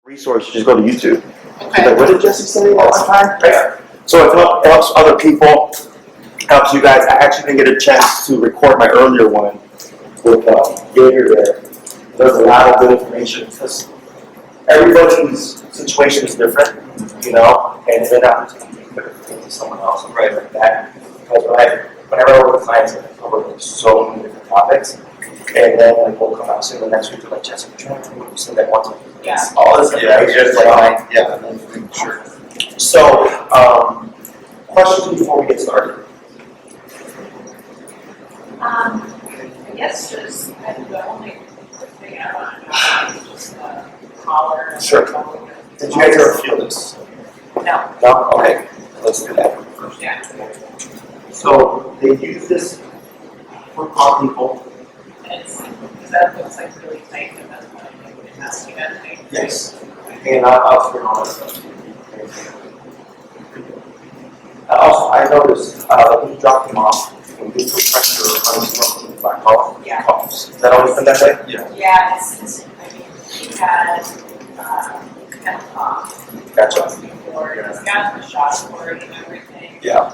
resource, just go to YouTube. Okay. Like, what did Jesse say last time? Right. So it helps other people, helps you guys. I actually didn't get a chance to record my earlier one with Gator there. There's a lot of good information because everybody's situation is different, you know, and then opportunity to someone else, right, like that. Because whenever I work with clients, I cover like so many different topics. And then like we'll come out soon the next week to like Jesse, trying to think what you said that one time. Yeah. All this information. Yeah, sure. So, questions before we get started? I guess just the only thing I want to know is just the collar. Sure. Did you guys ever feel this? No. No? Okay. Let's do that first. Yeah. So, they use this for pop people. Because that looks like really tight and that's what I think it has to be that tight. Yes. And I'll turn all that stuff. Also, I noticed when you drop them off, when you put pressure on the black hole, Yeah. coughs. Is that always been that way? Yeah. Yeah, it's I mean, he had kind of cough. Gotcha. Before, he's got the shot for it and everything. Yeah.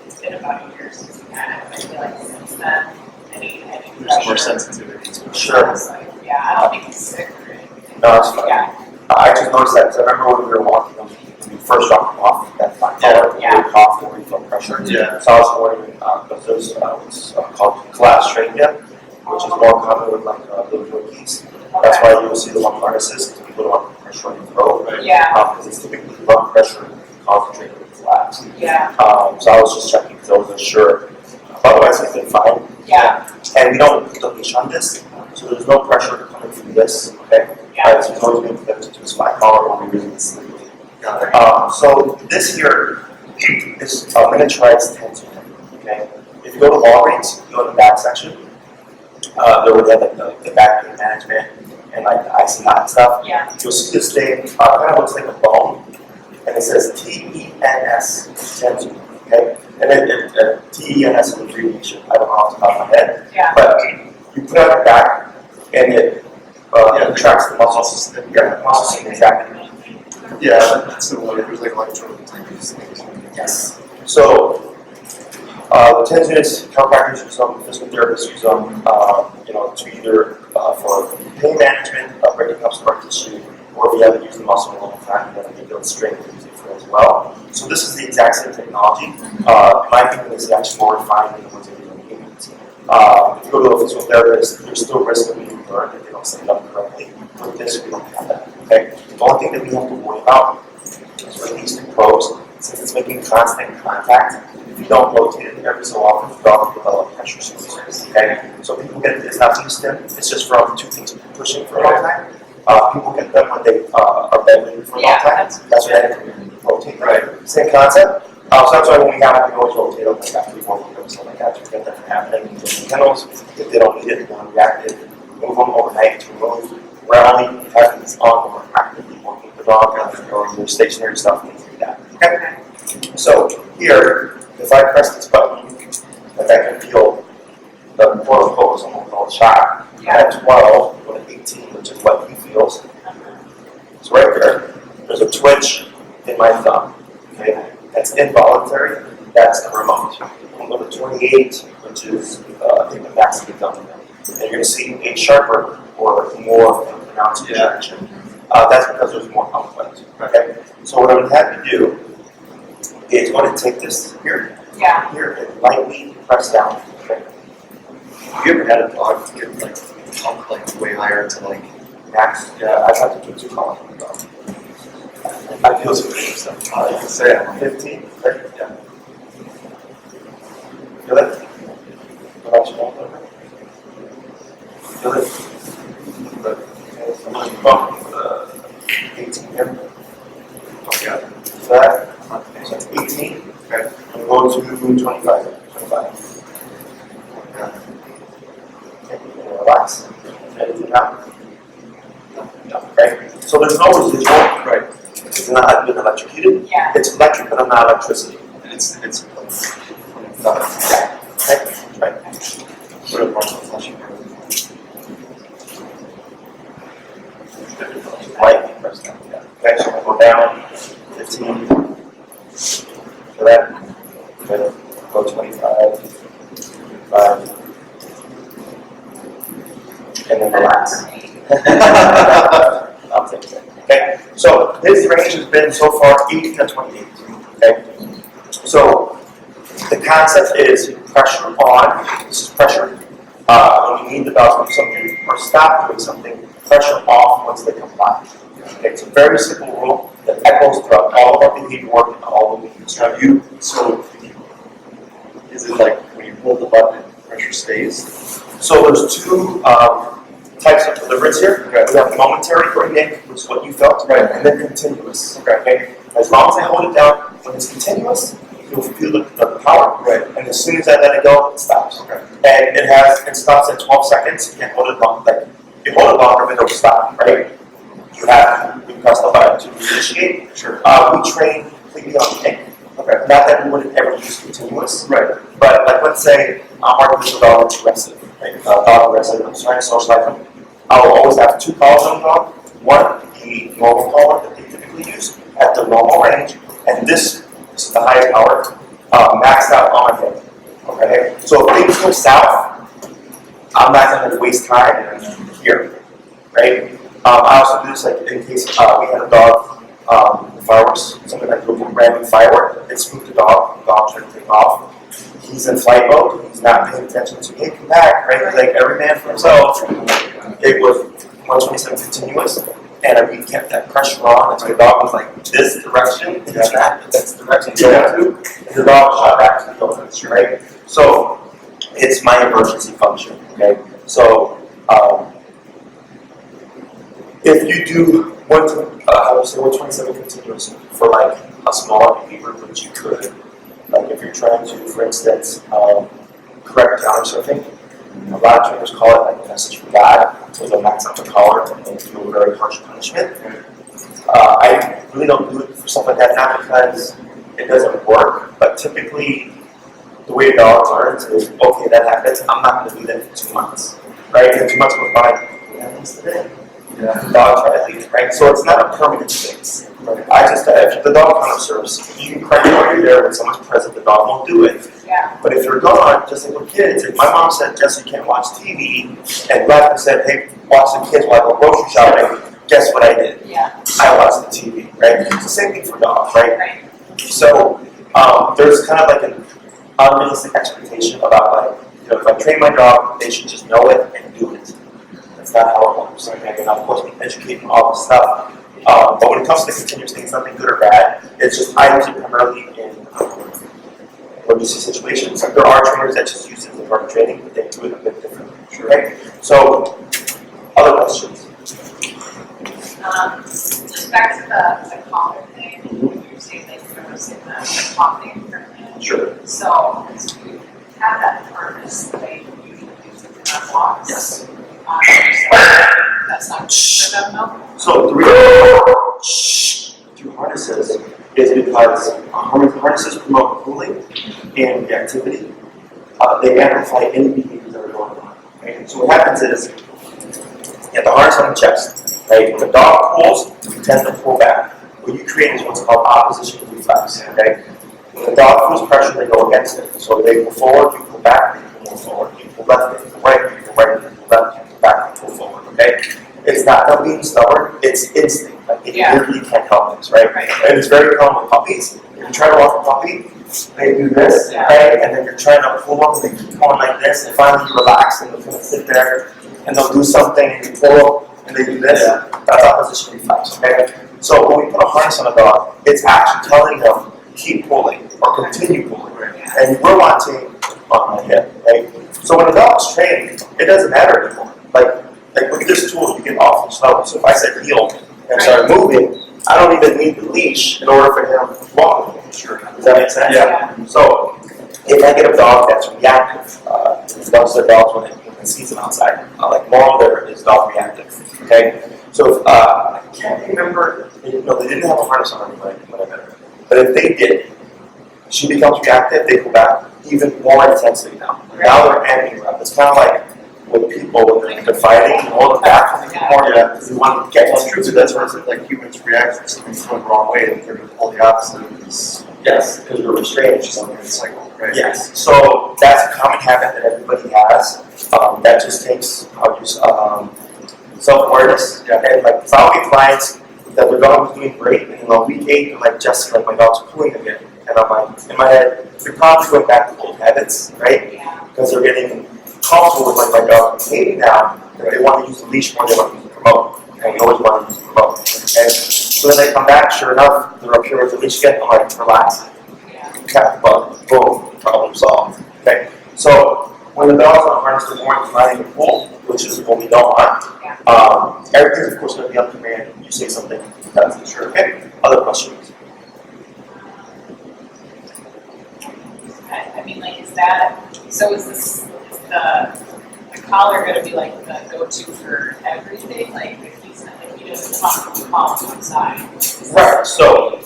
It's been about a year since he had it. I feel like since then, any There's more pressure. sensitivity to it. Sure. It's like, yeah, I don't think he's sick or anything. No, it's fine. Yeah. I just noticed that because I remember when we were walking, when we first dropped them off, that black color, Yeah. we coughed and we felt pressure. Yeah. So I was wondering, because there's what's called claustrophobia, which is more common with like little rookies. That's why you'll see the lung harnesses, because people don't want to put pressure on your throat. Right. Yeah. Because it's typically lung pressure concentrated in flaps. Yeah. So I was just checking because I wasn't sure. Otherwise, it's been fine. Yeah. And we don't put the leash on this, so there's no pressure coming through this, okay? Yeah. So it's always been connected to a spine collar when we really sleep. Got it. So this here is a miniaturized tension, okay? If you go to Walgreens, you go to the back section, there would have like the back pain management and like the icy hot and stuff. Yeah. You'll see this thing, kind of looks like a bone, and it says TENS, tension, okay? And then TENS is an abbreviation, I don't know off the top of my head, Yeah. but you put it on your back, and it contracts the muscles. Yeah, the muscles, exactly. Yeah, that's the one. There's like electrode type of things. Yes. So, tendinitis, chiropractors use them, physical therapists use them, to either for pain management, breaking up scar tissue, or if you haven't used the muscle in a long time, then they build strength and use it for as well. So this is the exact same technology. In my opinion, this is actually more refined than the ones that we do in humans. If you go to a physical therapist, there's still risk of being burned if they don't set it up correctly. With this, we don't have that. Okay. The only thing that we have to worry about is with these two probes, since it's making constant contact, if you don't rotate it every so often, you don't develop pressure sensors. Okay. So people get it's not too stiff. It's just from two things pushing for a long time. People get them when they are bedridden for a long time. That's what I rotate. Right. Same concept. So that's why when we have it, we always rotate them like after we work with them, something like that to prevent that from happening. The kennels, if they don't need it, non-reactive, move them overnight to remove. We're only having these on when we're actively working with the dog or your stationary stuff, things like that. Okay. So here, if I press this button, like I can feel the quote unquote someone called shot. At 12, or at 18, which is what he feels. So right there, there's a twitch in my thumb. Okay, that's involuntary. That's the remote. I'm going to 28, which is I think the max of the thumb. And you're going to see a sharper or more pronounced reaction. That's because there's more output. Okay, so what I'm going to have to do is going to take this here, here, and lightly press down. Okay. Have you ever had a dog get like pump like way higher to like Max? Yeah, I've had to do 2 calls. I feel some good stuff. I can say I'm 15, 30, yeah. Feel it? Go back to your own number. Feel it? Good. Okay, so I'm going to bump 18 here. okay. So that, okay, so that's 18. Okay. I'm going to 25. 25. Okay, relax. Anything out? No. Okay. So there's no residual, right? It's not been electrocuted. Yeah. It's electric, but not electricity. And it's Yeah. Okay. Right. Put it on the flashing. Right. that. Good. Go 25, 5, and then relax. I'll take that. Okay, so his range has been so far 18 to 28. Okay, so the concept is pressure on. This is pressure. When you need the dog to do something or stop doing something, pressure off once they comply. Okay, it's a very simple rule that echoes throughout all of our behavior work and all of the behaviors. So is it like when you pull the button, pressure stays? So there's two types of deliverance here. Okay. We have momentary or yank, which is what you felt, right, and then continuous. Okay. As long as I hold it down, when it's continuous, you'll feel the power, right, and as soon as I let it go, it stops. Okay. And it stops at 12 seconds. You can't hold it long. Like you hold it longer, but it'll stop, right? You press the button to initiate. Sure. We train completely on yank. Okay. Not that we wouldn't ever use continuous. Right. But like let's say I'm working with a dog that's aggressive. Right? Dog aggressive. I'm trying to socialize them. I will always have two collars on the dog. One, the normal collar that they typically use at the normal range, and this is the highest power, maxed out on him. Okay. So if things go south, I'm not going to waste time here. Right. I also do this like in case we had a dog, fireworks, something like a random firework, it spooked the dog tried to take off. He's in flight mode, he's not paying attention to me, come back, right? He's like every man for himself. It was 127 continuous, and we kept that pressure on until the dog was like this direction, that's the direction to go to, and the dog shot back to the openers, right? So it's my emergency function, okay? So if you do 127 continuous for like a smaller behavior, which you could, like if you're trying to, for instance, correct counter surfing, a lot of trainers call it like a message from God, so they'll max out the collar and do a very harsh punishment. I really don't do it for stuff like that, not because it doesn't work, but typically the way a dog learns is, okay, that happens, I'm not going to do that for 2 months, right? And 2 months goes by, what happens today? Yeah. The dog try to leave, right? So it's not a permanent fix. Right? If the dog counter surfs, you can crank it while you're there, when someone's present, the dog won't do it. Yeah. But if you're gone, just like with kids, if my mom said Jesse can't watch TV, and left and said, hey, watch the kids while I go grocery shopping, guess what I did? Yeah. I watched the TV, right? It's the same thing for dogs, right? Right. So there's kind of like an unrealistic expectation about like, if I train my dog, they should just know it and do it. That's not how it works. Okay? And of course, we educate and all this stuff. But when it comes to the continuous things, nothing good or bad. It's just I use it primarily in emergency situations. There are trainers that just use it in run training, but they do it a bit differently. Right? So, other questions? Just back to the collar thing, you're saying that you're using the popping equipment. Sure. So, you have that harness that they usually use in our blocks. Yes. That's not for them, no? So the reason through harnesses is because harnesses promote cooling and reactivity. They amplify any behaviors that are going on. Right? So what happens is you have the harness on the chest. Right? When the dog pulls, you tend to pull back. What you create is what's called opposition reflex. Okay? When the dog feels pressure, they go against it. So they pull forward, you pull back, you move forward. You pull left, you pull right, you pull right, you pull left, you pull back, you pull forward. Okay? It's not them being stubborn, it's instinct. Like it literally can't help this, right? And it's very common with puppies. If you try to walk a puppy, they do this, right? And then you're trying to pull them, they keep going like this, and finally you relax and they're gonna sit there and they'll do something and you pull them and they do this. That's opposition reflex, okay? So when we put a harness on a dog, it's actually telling them keep pulling or continue pulling. And we're watching on my hip, right? So when a dog's trained, it doesn't matter anymore. Like with this tool, you can often slow. So if I said heel and start moving, I don't even need the leash in order for him to walk with me. Sure. Does that make sense? Yeah. So if I get a dog that's reactive, dogs are dogs when it sees them outside. Like moral there is dog reactive. Okay. So if, I can't remember. They didn't have a harness on her when I met her. But if they did, she becomes reactive. They go back even more intensely now. Now they're amping up. It's kind of like with people when they're fighting and hold it back more because they want to get That's true, so that's where it's like humans react to something going the wrong way and they're going to pull the opposite. Yes, because you're restrained. Cycle, right? Yes, so that's a common habit that everybody has. That just takes self-awareness. And like, if I get clients that their dog was doing great, and on week 8, they're like, Jesse, like my dog's pulling again. And I'm like, in my head, they're probably going back to old habits, right? Yeah. Because they're getting comfortable with like my dog behaving now, that they want to use the leash more than they want to use the remote. And we always want to use the remote. And so then they come back, sure enough, they're up here with the leash again. I'm like, relax. Yeah. Cat the bug, boom, problem solved. Okay, so when the dog's on harness, they're more inclined to pull, which is what we don't want. Everything's of course going to be on command. You say something, that's it. Sure. Okay. Other questions? I mean, like, is that, so is the collar gonna be like the go-to for everything? Like, if he's not, if he doesn't talk to call him outside? Right. So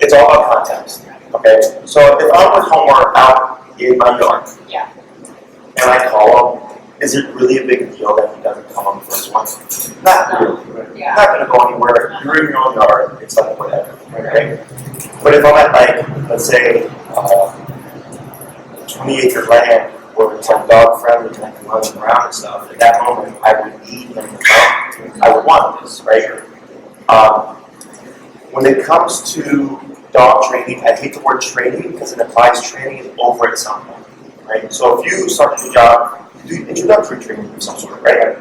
it's all about context. Okay. So if I'm with Homer out in my yard, Yeah. and I call him, is it really a big deal that he doesn't come on the first one? Not really. Yeah. Not going to go anywhere. You're in your own yard. It's like whatever. Okay. But if I'm at like, let's say, 20-acre land where it's like dog friendly and I can run around and stuff, at that moment I would need him to come. I would want this, right? When it comes to dog training, I hate the word training because it implies training is over at some point, right? So if you start a new job, you do introductory training of some sort, right?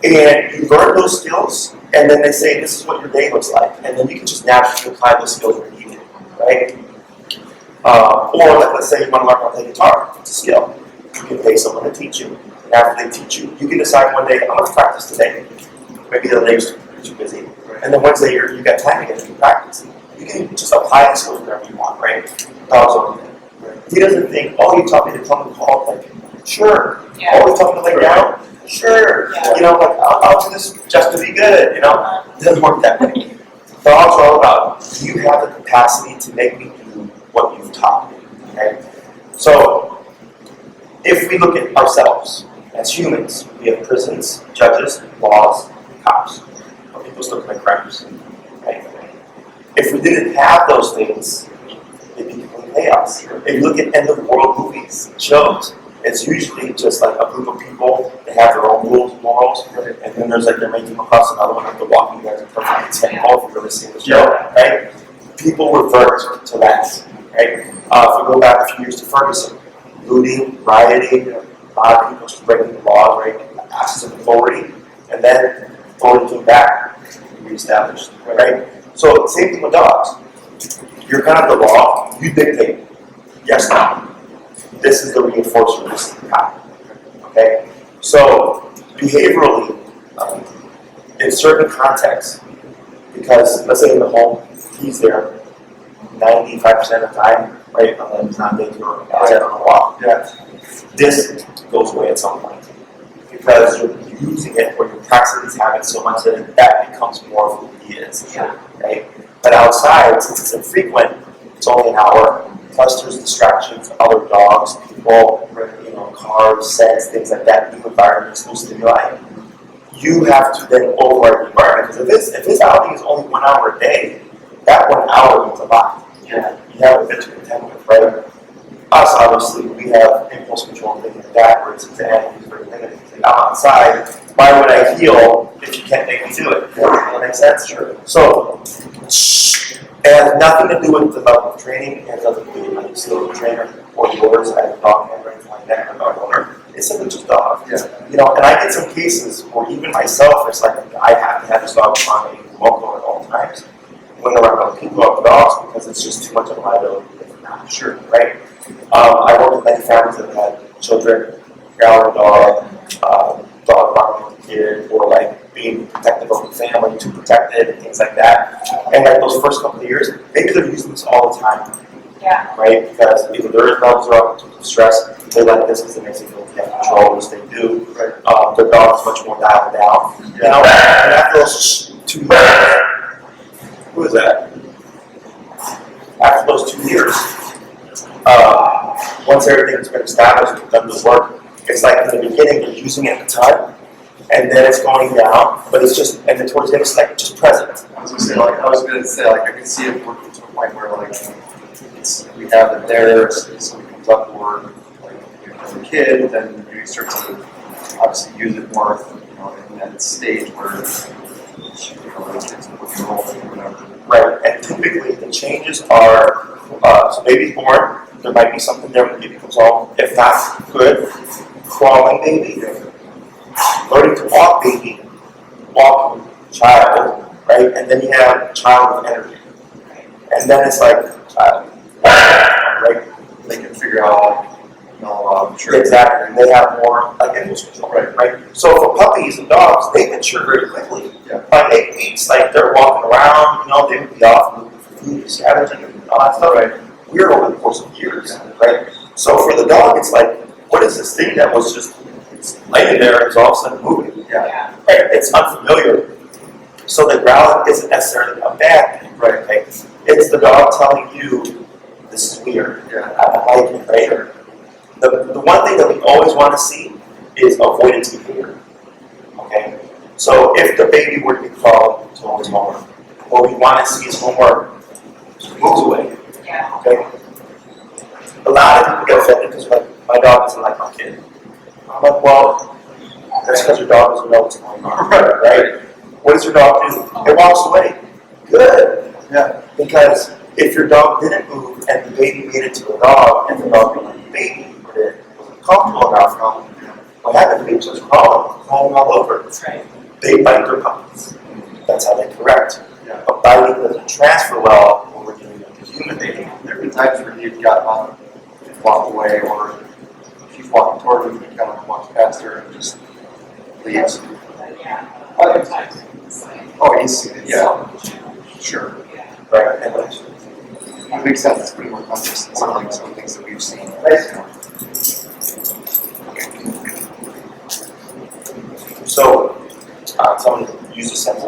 And you learn those skills, and then they say this is what your day looks like, and then you can just naturally apply those skills where needed, right? Or like, let's say you want to learn how to play guitar. It's a skill. You can pay someone to teach you. And after they teach you, you can decide one day, I'm going to practice today. Maybe the day's too busy. And then Wednesday you got time again to practice. You can just apply the skills wherever you want, right? Dog's over there. He doesn't think, oh, you taught me to come and call. Like, sure. Yeah. Oh, you taught me to lay down? Sure. Yeah. You know, like, I'll do this just to be good, you know? It doesn't work that way. Dogs are all about, do you have the capacity to make me do what you've taught me, okay? So, if we look at ourselves as humans, we have prisons, judges, laws, cops. But people still commit crimes, right? If we didn't have those things, it'd be complete chaos. If you look at end of the world movies, shows, it's usually just like a group of people that have their own rules and morals, and then there's like they're making across another one, like The Walking Dead, perfect example if you've ever seen the show, right? People revert to that, right? If we go back a few years to Ferguson, looting, rioting, a lot of people just breaking the law, right? Access of authority, and then authority came back, reestablished, right? So same thing with dogs. You're kind of the law, you dictate. Yes, no. This is the reinforcer, this is the cop. Okay? So behaviorally, in certain contexts, because let's say in the home, he's there 95% of the time, right? And he's not dating or outside on a walk. Yeah. This goes away at some point. Because you're using it or you're practicing these habits so much that that becomes more of who he is. Yeah. Right? But outside, since it's infrequent, it's only an hour. Plus, there's distractions, other dogs, people, you know, cars, scents, things like that, new environments, new stimuli. You have to then override the environment because if his outing is only 1 hour a day, that 1 hour means a lot. Yeah. You have a bit to contend with, right? Us, obviously, we have impulse control and things like that, where it's examples for everything. Like, I'm outside. Why would I heal if you can't make me do it? Does that make sense? Sure. So, it has nothing to do with the level of training. It has nothing to do with the skill of the trainer or yours as a dog handler or anything like that, or dog owner. It's simply just dog. Yeah. You know, and I get some cases where even myself, it's like I have to have this dog on me local at all times when they're around people or dogs because it's just too much of a liability. Sure, right? I work with many families that have had children, growling dog, dog barking at the kid, or like being protective of the family, too protected, and things like that. And like those first couple of years, maybe they're using this all the time, Yeah. right? Because either their levels are up in terms of stress, they like this because it makes them feel they have control, which they do. Right. Their dog's much more dialed down. Yeah. You know, and after those 2 years, who is that? After those 2 years, once everything's been established and done the work, it's like in the beginning you're using it a ton, and then it's going down, but it's just, and then towards the end it's like just present. I was gonna say, like, I can see it working to a point where, like, we have it there, so somebody comes up to work, like as a kid, then you start to obviously use it more, in that stage where the kids are enrolling or whatever. Right, and typically the changes are, so baby's born, there might be something there when the baby comes home. If not good, crawling baby, learning to walk baby, walking child, right? And then you have child with energy. And then it's like child, right? They can figure out, sure. Exactly, they have more like impulse control, right? So for puppies and dogs, they mature very quickly. Yeah. By 8 weeks, like they're walking around, they would be off looking for food, scavenging, and all that stuff. Right. We're over the course of years, right? So for the dog, it's like, what is this thing that was just laying there and is all of a sudden moving? Yeah. Right? It's unfamiliar. So the growling isn't necessarily a bad thing, Right. okay? It's the dog telling you, this is weird. Yeah. I don't like it, right? The one thing that we always want to see is avoidance behavior. Okay? So if the baby were to be called to his homework, what we want to see is homework moves away. Yeah. Okay? A lot of people get offended because like, my dog doesn't like my kid. I'm like, well, that's because your dog doesn't know what's going on. Right? What does your dog do? It walks away. Good. Yeah. Because if your dog didn't move and the baby made it to the dog and the dog didn't like the baby, but it wasn't comfortable enough, what happened? The baby starts crawling all over. That's right. They bite their puppies. That's how they correct. Yeah. But biting doesn't transfer well when we're dealing with a human baby. There have been times where you've gotten on, walked away, or she's walking toward you, and you kind of walk past her and just leaves. But yeah. Other times it's like. Oh, he's seen it, yeah. Sure. Yeah. Right? And like, It makes sense. It's pretty more conscious than some things that we've seen. so, someone use this as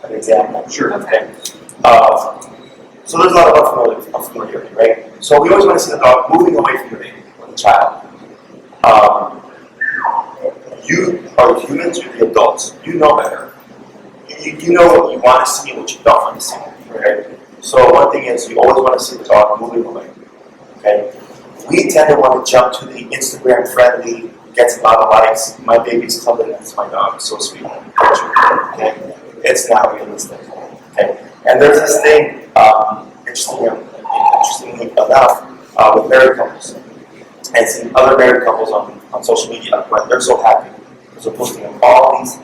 an example. Sure. Okay. So there's a lot of unfamiliarity, right? So we always want to see the dog moving away from the baby or the child. You are humans, you're the adults. You know better. You know what you want to see and what you don't want to see. Okay? So one thing is you always want to see the dog moving away. Okay? We tend to want to jump to the Instagram friendly, gets a lot of likes. My baby's cuddling next to my dog. So sweet. Okay? It's not realistic. Okay? And there's this thing, interestingly enough, with married couples. And seeing other married couples on social media where they're so happy. They're posting all these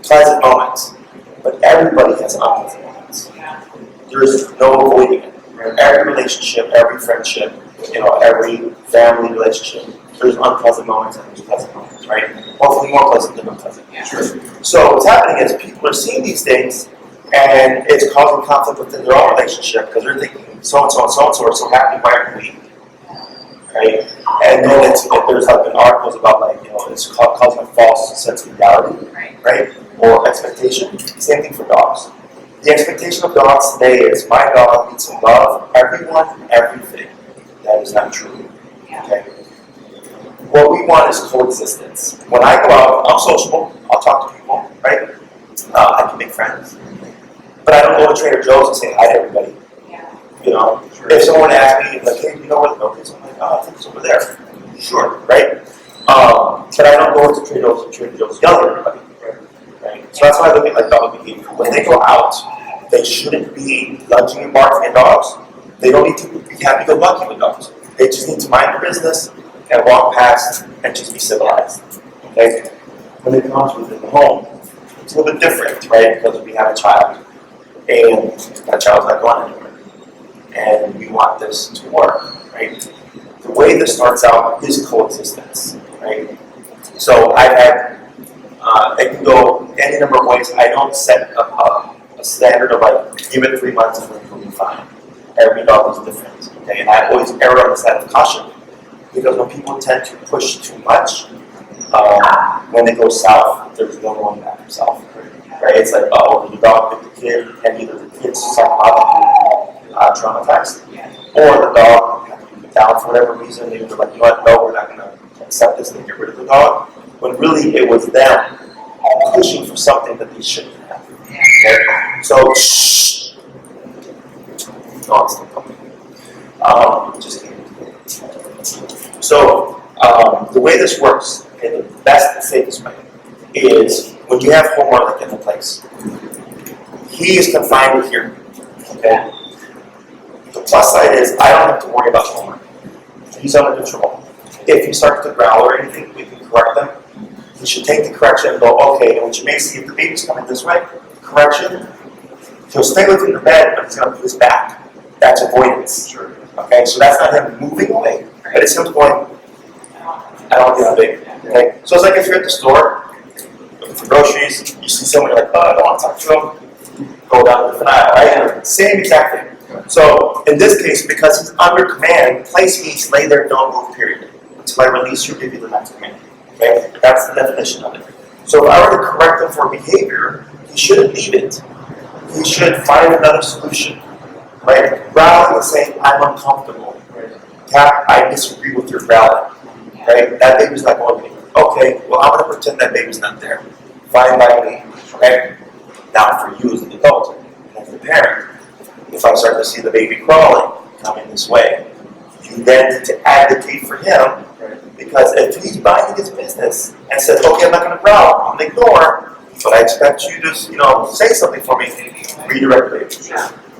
pleasant moments. But everybody has unpleasant moments. Yeah. There's no avoiding it. Every relationship, every friendship, every family relationship, there's unpleasant moments and there's pleasant moments, right? Hopefully more pleasant than unpleasant. Yeah. Sure. So what's happening is people are seeing these things and it's causing conflict within their own relationship because they're thinking so-and-so and so-and-so are so happy, why aren't we? Right? And then there's like been articles about it's causing a false sense of reality, right? Or expectation. Same thing for dogs. The expectation of dogs today is my dog needs to love everyone, everything. That is not true. Okay. What we want is coexistence. When I go out, I'm sociable. I'll talk to people, right? I can make friends, but I don't go to Trader Joe's and say hi to everybody. If someone asks me, like, hey, you know where the milk is? I'm like, oh, I think it's over there. Sure, right? But I don't go to Trader Joe's yelling at everybody. Right? So that's why I look at like dog behavior. When they go out, they shouldn't be lunging and barking at dogs. They don't need to be happy-go-lucky with dogs. They just need to mind their business and walk past and just be civilized. Okay? When it comes within the home, it's a little bit different, right? Because we have a child, and that child's not going anywhere. And we want this to work, right? The way this starts out is coexistence, right? So I've had, it can go any number of ways. I don't set a standard of like, give it 3 months and it'll be fine. Every dog is different, okay? And I always err on the side of caution because when people tend to push too much, when they go south, there's no going back south, right? It's like, the dog bit the kid, and either the kid's psychologically traumatized, or the dog had to be down for whatever reason. They were like, no, we're not going to accept this and get rid of the dog. When really it was them pushing for something that they shouldn't have. Okay? So, shh. Dogs don't come. Just kidding. So the way this works, okay, the best and safest way is when you have homework like in the place. He is confined here. Okay. The plus side is I don't have to worry about homework. He's under control. If he starts to growl or anything, we can correct them. He should take the correction and go, okay, and what you may see if the baby's coming this way, correction, he'll stay within the bed, but he's going to put his back. That's avoidance. Sure. Okay, so that's not him moving away, but it's him going, I don't want to get on baby. Okay, so it's like if you're at the store, looking for groceries, you see someone, you're like, oh, I don't want to talk to him, go down the different aisle, right? Same exact thing. So in this case, because he's under command, place means lay there, don't move, period. Until I release you, give you the next command. Okay, that's the definition of it. So if I were to correct him for behavior, he shouldn't leave it. He should find another solution, right? Rather than saying, I'm uncomfortable. Tap, I disagree with your growling. Right? That baby's not going anywhere. Okay, well, I'm going to pretend that baby's not there. Fine by me. Okay? Now, for you as an adult and as a parent, if I start to see the baby crawling, coming this way, you then need to advocate for him. Because if he's minding his business and says, okay, I'm not going to growl, I'm going to ignore, but I expect you to, say something for me, redirect it.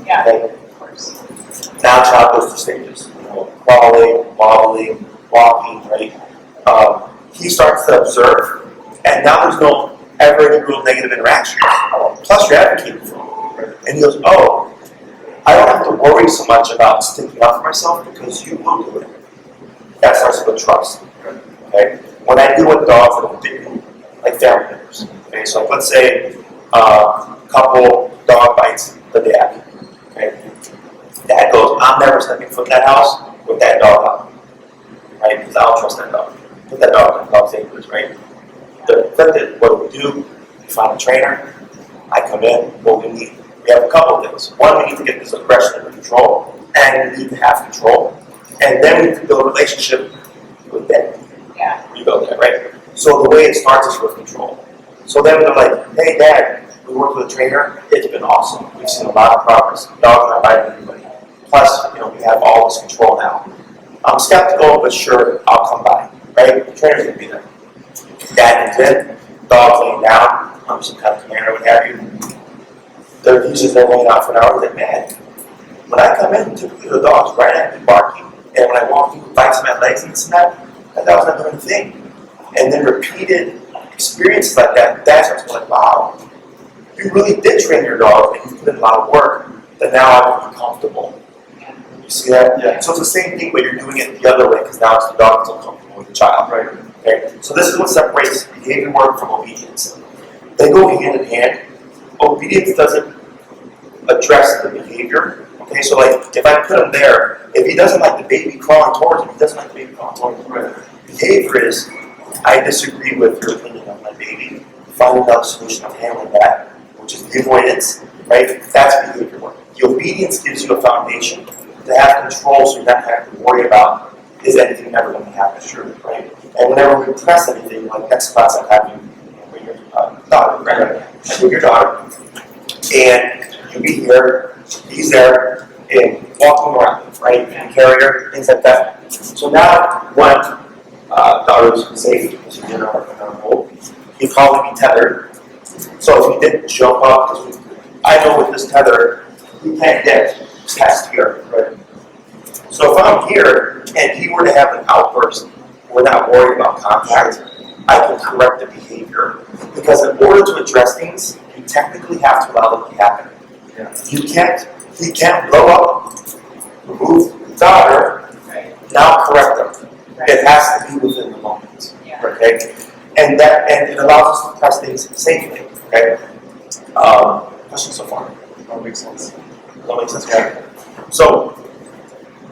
Yeah, Okay? of course. Now child goes through stages. Crawling, wobbling, walking, right? He starts to observe, and now there's no ever any real negative interaction. Plus you're advocating for him. And he goes, oh, I don't have to worry so much about sticking up for myself because you will do it. That starts to build trust. Okay? When I deal with dogs that have bitten, like family members, okay? So like, let's say a couple dog bites the dad. Okay? Dad goes, I'm never stepping foot in that house with that dog out. Right? Because I don't trust that dog. Put that dog in dog's acres, right? What do? We find a trainer. I come in. What we need? We have a couple of things. One, we need to get this aggression under control, and we need to have control. And then we need to build a relationship with them. Yeah. You build that, right? So the way it starts is with control. So then they're like, hey, Dad, we worked with a trainer. It's been awesome. We've seen a lot of progress. Dogs not biting anybody. Plus, we have all this control now. I'm skeptical, but sure, I'll come by. Right? The trainer's gonna be there. Dad comes in, dog's laying down, under some kind of command or what have you. They're usually laying out for an hour. Like, man, when I come in, typically the dog's right at me barking, and when I walk through, bites my legs and this and that dog's not doing a thing. And then repeated experiences like that, Dad starts going like, wow, you really did train your dog, and you put in a lot of work, but now I'm comfortable. You see that? Yeah. So it's the same thing, but you're doing it the other way because now it's the dog that's uncomfortable with the child. Right. Okay. So this is what separates behavior work from obedience. They go hand in hand. Obedience doesn't address the behavior. Okay, so like if I put him there, if he doesn't like the baby crawling towards him, he doesn't like the baby crawling towards him. Right. Behavior is, I disagree with your opinion on my baby. Find another solution of handling that, which is the avoidance. Right? That's behavior work. The obedience gives you a foundation to have control, so you don't have to worry about is anything ever going to happen. Sure, right? And whenever we press anything, like next class, I'm having bring your daughter, right? Bring your daughter, and you be here, he's there, and walking around, right? And carrier, things like that. So now, when daughter's safe, she's in our home, he'd probably be tethered. So if he didn't jump up, because I know with this tether, he can't get past here, right? So if I'm here and he were to have an outburst, we're not worried about contact, I can correct the behavior. Because in order to address things, you technically have to allow them to happen. Yeah. He can't blow up, remove the daughter, now correct them. It has to be within the moment. Okay? And it allows us to press things safely. Okay? Question so far? That makes sense. That makes sense, okay? So,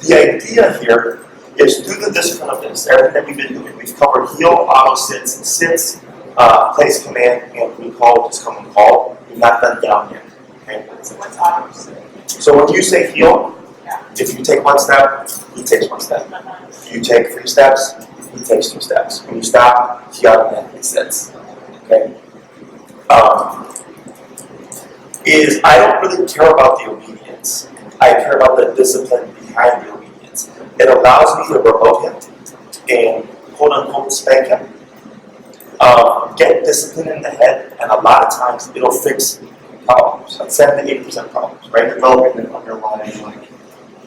the idea here is through the discipline of this, everything that we've been doing, we've covered heel, auto sits, place command, and we call just come and call. We've not done down yet. Okay? So what's auto sit? So when you say heel, if you take one step, he takes one step. If you take 3 steps, he takes 2 steps. When you stop, he automatically sits. Okay? I don't really care about the obedience. I care about the discipline behind the obedience. it allows me to remote him and quote unquote spank him, get discipline in the head, and a lot of times it'll fix problems, like 70 to 80% problems, right? Developing an underlying, like,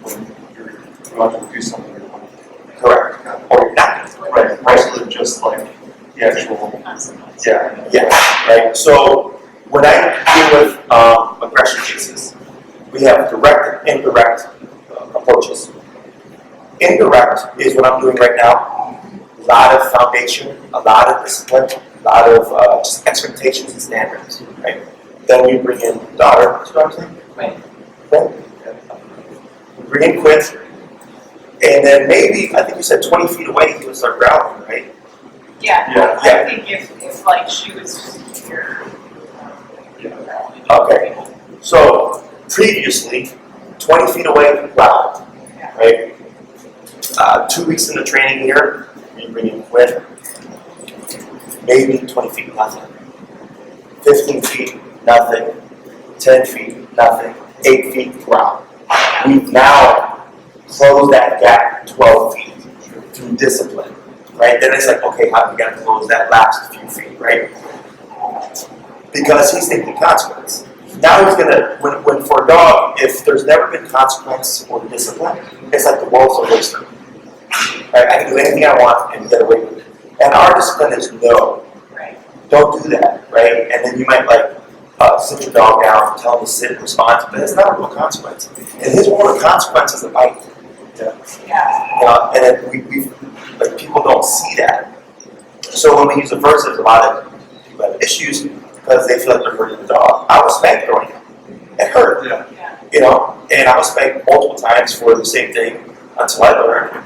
when you're about to do something, you're like, Correct. Or you're not. right, rather than just like the actual, Consequence. yeah. Yeah, right. So when I deal with aggression cases, we have direct and indirect approaches. Indirect is what I'm doing right now. A lot of foundation, a lot of discipline, a lot of just expectations and standards, right? Then we bring in daughter, that's what I'm saying? Right. Okay. We bring in Quinn, and then maybe, I think you said 20 feet away, he would start growling, right? Yeah, Yeah. I think if like she was just here. Okay. So previously, 20 feet away from growl, right? 2 weeks into training here, we bring in Quinn, maybe 20 feet, nothing. 15 feet, nothing. 10 feet, nothing. 8 feet, growl. We've now closed that gap 12 feet through discipline, right? Then it's like, okay, how are we gonna close that last few feet, right? Because he's thinking consequence. Now he's gonna, when for a dog, if there's never been consequence or discipline, it's like the world's a oyster. Right? I can do anything I want and get away with it. And our discipline is no. Right. Don't do that, right? And then you might like sit your dog down, tell him to sit and respond, but it's not a real consequence. And his world of consequence is a bite. Yeah. And then we like people don't see that. So when we use aversives, a lot of people have issues because they feel like they're hurting the dog. I was spanked growing up. It hurt. Yeah. Yeah. And I was spanked multiple times for the same thing until I learned.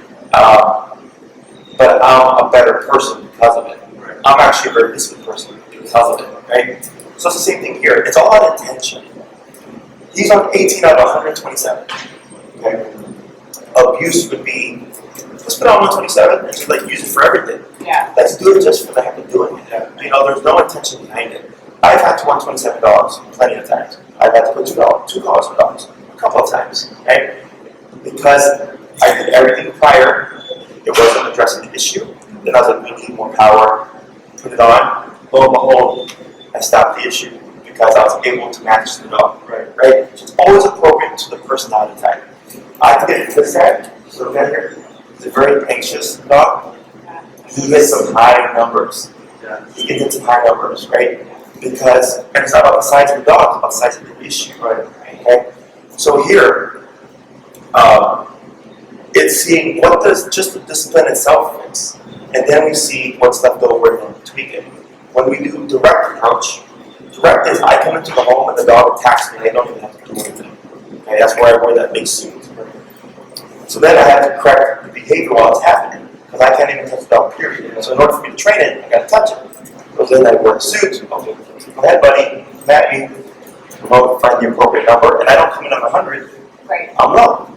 But I'm a better person because of it. Right. I'm actually a very disciplined person because of it, right? So it's the same thing here. It's all about intention. He's on 18 out of 127. Okay? Abuse would be, let's put on 127 and just like use it for everything. Yeah. Let's do it just for the heck of doing it. There's no intention behind it. I've had to 127 dogs plenty of times. I've had to put two collars for dogs a couple of times, right? Because I did everything prior, it wasn't addressing the issue. Then I was like, we need more power, put it on. Lo and behold, I stopped the issue because I was able to manage the dog, right? So it's always appropriate to the personality type. I can get this guy, so guy here, he's a very anxious dog. He gets some high numbers. Yeah. He can hit some high numbers, right? Because, and it's not about the size of the dog, it's about the size of the issue, right? Okay? So here, it's seeing what does just the discipline itself fix, and then we see what's left over and tweak it. When we do direct approach, direct is I come into the home and the dog attacks me and I don't even have to do anything. Okay, that's why I wear that big suit. So then I have to correct the behavior while it's happening, because I can't even touch the dog, period. So in order for me to train it, I gotta touch it. So then I wear a suit, okay, go ahead buddy, come at me, find the appropriate number, and I don't come in on 100, Right. I'm low.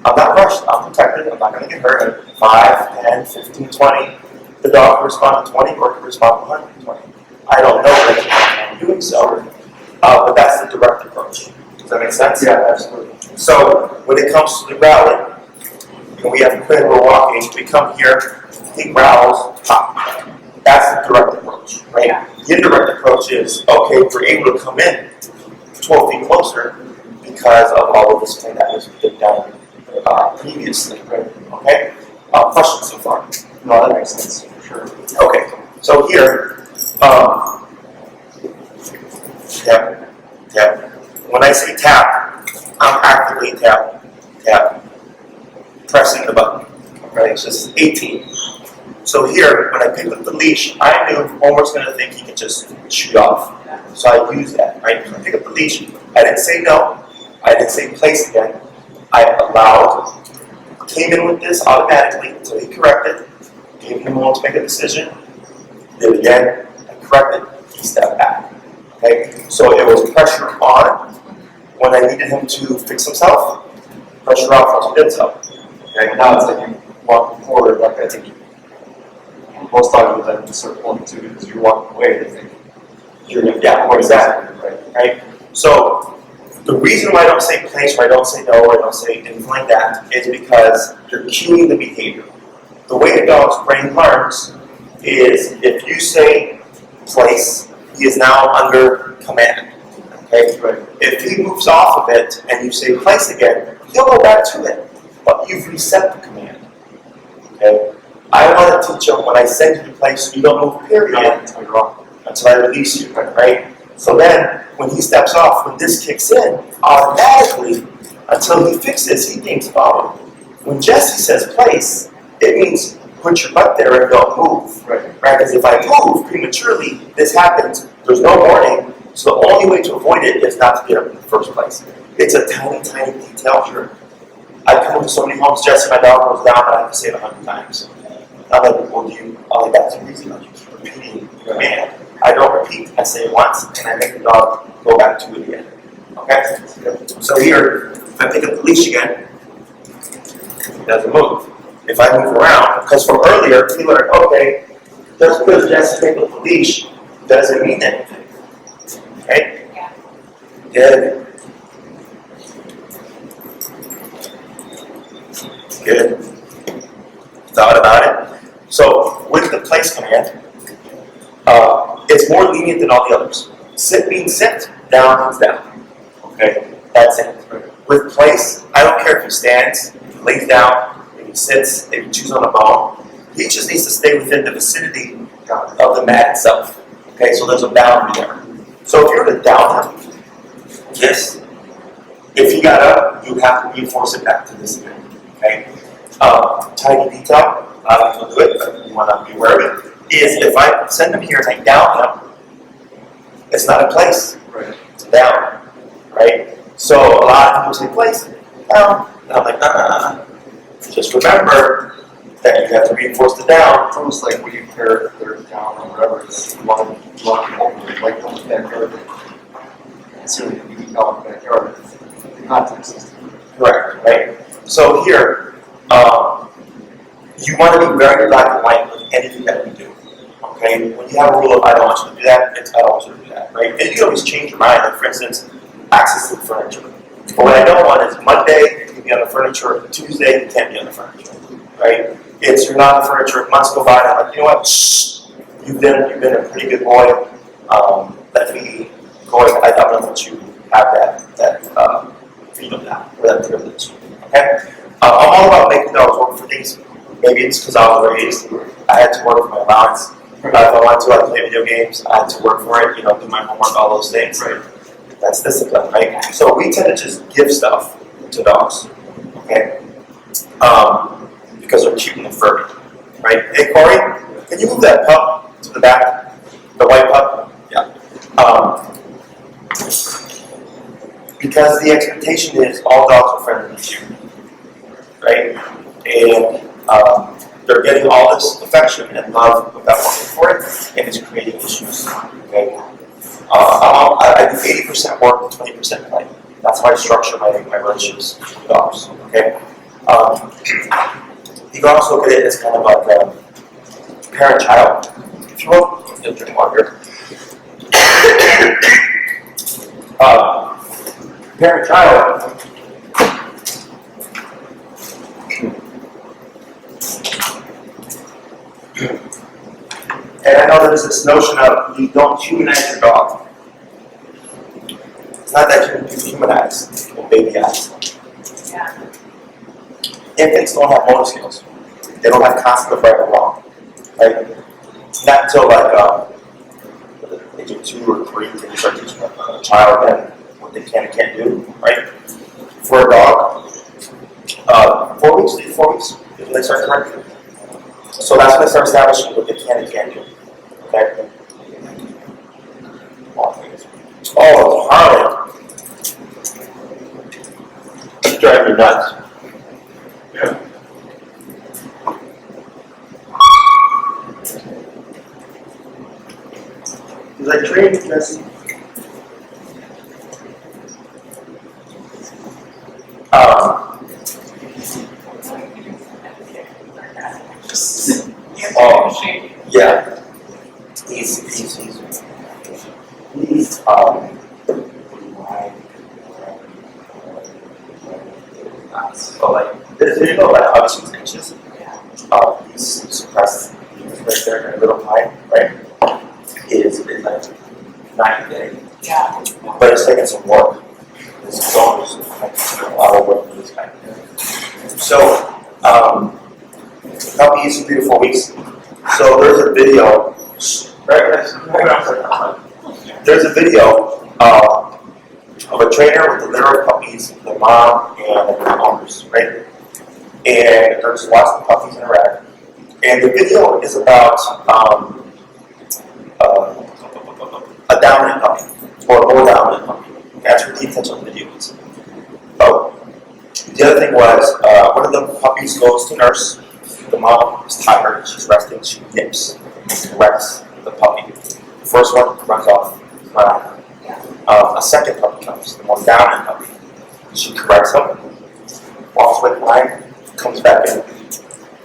I'm not rushed, I'm protected, I'm not gonna get hurt. 5, 10, 15, 20. The dog can respond to 20 or can respond to 120. I don't know that I'm doing so, but that's the direct approach. Does that make sense? Yeah, absolutely. So when it comes to the growling, we have Quinn, we're walking, we come here, he growls, pop. That's the direct approach, right? Yeah. The indirect approach is, okay, we're able to come in 12 feet closer because of all of this thing that was done previously, right? Okay? Questions so far? No, that makes sense, for sure. Okay, so here, tap. When I say tap, I'm actively tap, pressing the button. Right, so this is 18. So here, when I pick up the leash, I knew Homer's going to think he could just shoot off. So I use that, right? So I pick up the leash. I didn't say no. I didn't say place again. I allowed, came in with this automatically until he corrected, gave him a moment to make a decision, did it again, I corrected, he stepped back. Okay? So it was pressure on when I needed him to fix himself, pressure off once he did so. Okay, now it's like you walk forward, like I think most dogs would then start pulling too because you're walking away, they think Yeah, exactly. Right? So The reason why I don't say place, or I don't say no, or I don't say anything like that, is because you're cueing the behavior. The way a dog's brain learns is if you say place, he is now under command. Okay? Right. If he moves off of it and you say place again, he'll go back to it. But you've reset the command. Okay? I want to teach him when I send you to place, you don't move, period, until I release you. Right? So then, when he steps off, when this kicks in, automatically, until he fixes, he thinks, oh, when Jesse says place, it means put your butt there and don't move. Right. Because if I move prematurely, this happens, there's no warning, so the only way to avoid it is not to get up in the first place. It's a tiny, tiny detail, sure. I come into so many homes, Jesse, my dog goes down, and I have to say it 100 times. I'm like, well, I'm like, that's the reason, like, you keep repeating the command. I don't repeat, I say it once, and I make the dog go back to it again. Okay? So here, if I pick up the leash again, it doesn't move. If I move around, because from earlier, we learned, okay, just because Jesse picked up the leash doesn't mean anything. Okay? Yeah. Good. Good. Thought about it. So, with the place command, it's more lenient than all the others. Sit means sit, down means down. Okay? That's it. With place, I don't care if he stands, if he lays down, if he sits, if he chews on a bone. He just needs to stay within the vicinity of the mat itself. Okay, so there's a boundary there. So if you're to down him, yes. If he got up, you have to reinforce it back to this again. Okay? Tiny detail, you'll do it, but you want to be aware of it, is if I send him here and I down him, it's not a place. Right. It's a down. Right? So a lot of people say place, down. And I'm like, nah. Just remember that you have to reinforce the down. It's almost like when you pair their down or whatever, it's one over, like on the backyard. Assuming you can tell in the backyard, the context is Correct, right? So here, you want to be very black and white with anything that we do. Okay? When you have a rule of I don't want you to do that, it's I don't want you to do that, right? And you can always change your mind. Like for instance, access to the furniture. But what I don't want is Monday you can be on the furniture, Tuesday you can't be on the furniture. Right? It's you're not on the furniture, months go by, and I'm like, you know what? Shh. You've been a pretty good boy. Let me go ahead. I'm gonna let you have that freedom now, or that privilege. Okay? I'm all about making dogs work for things. Maybe it's because I was raised. I had to work for my allowance. If I wanted to, I play video games. I had to work for it, do my homework, all those things. Right. That's discipline, right? So we tend to just give stuff to dogs, okay? Because they're cute and furry, right? Hey, Corey, can you move that pup to the back? The white pup? Yeah. Because the expectation is all dogs are friendly with you, right? And they're getting all this affection and love without working for it, and it's creating issues, okay? I do 80% work and 20% play. That's how I structure my relationships with dogs, okay? You can also look at it as kind of like a parent-child, if you will. You'll drink water. Parent-child. And I know there's this notion of you don't humanize your dog. It's not that you humanize with baby eyes. Yeah. Infants don't have motor skills. They don't have concept of right or wrong. Right? Not until like age of 2 or 3 can you start teaching a child then what they can and can't do. Right? For a dog, 4 weeks is when they start correcting. So that's when they start establishing what they can and can't do. Okay? Oh, Harley. It's driving you nuts. Yeah. Is that trained, Jesse? Oh, yeah. He's wide. There's a video about how she's anxious. Yeah. He's suppressed. He's right there in a little high, right? It's like night and day. Yeah. But it's taking some work. It's always a lot of work for this guy. So, puppies 3 to 4 weeks. So there's a video, there's a video of a trainer with a litter of puppies, the mom and the owners, right? And there's lots of puppies in a rack. And the video is about a dominant puppy, or a more dominant puppy. That's what the intention of the video is. Oh, the other thing was, one of the puppies goes to nurse. The mom is tired, she's resting, she nips and corrects the puppy. The first one runs off. A second puppy comes, the more dominant puppy. She corrects him, walks away crying, comes back in,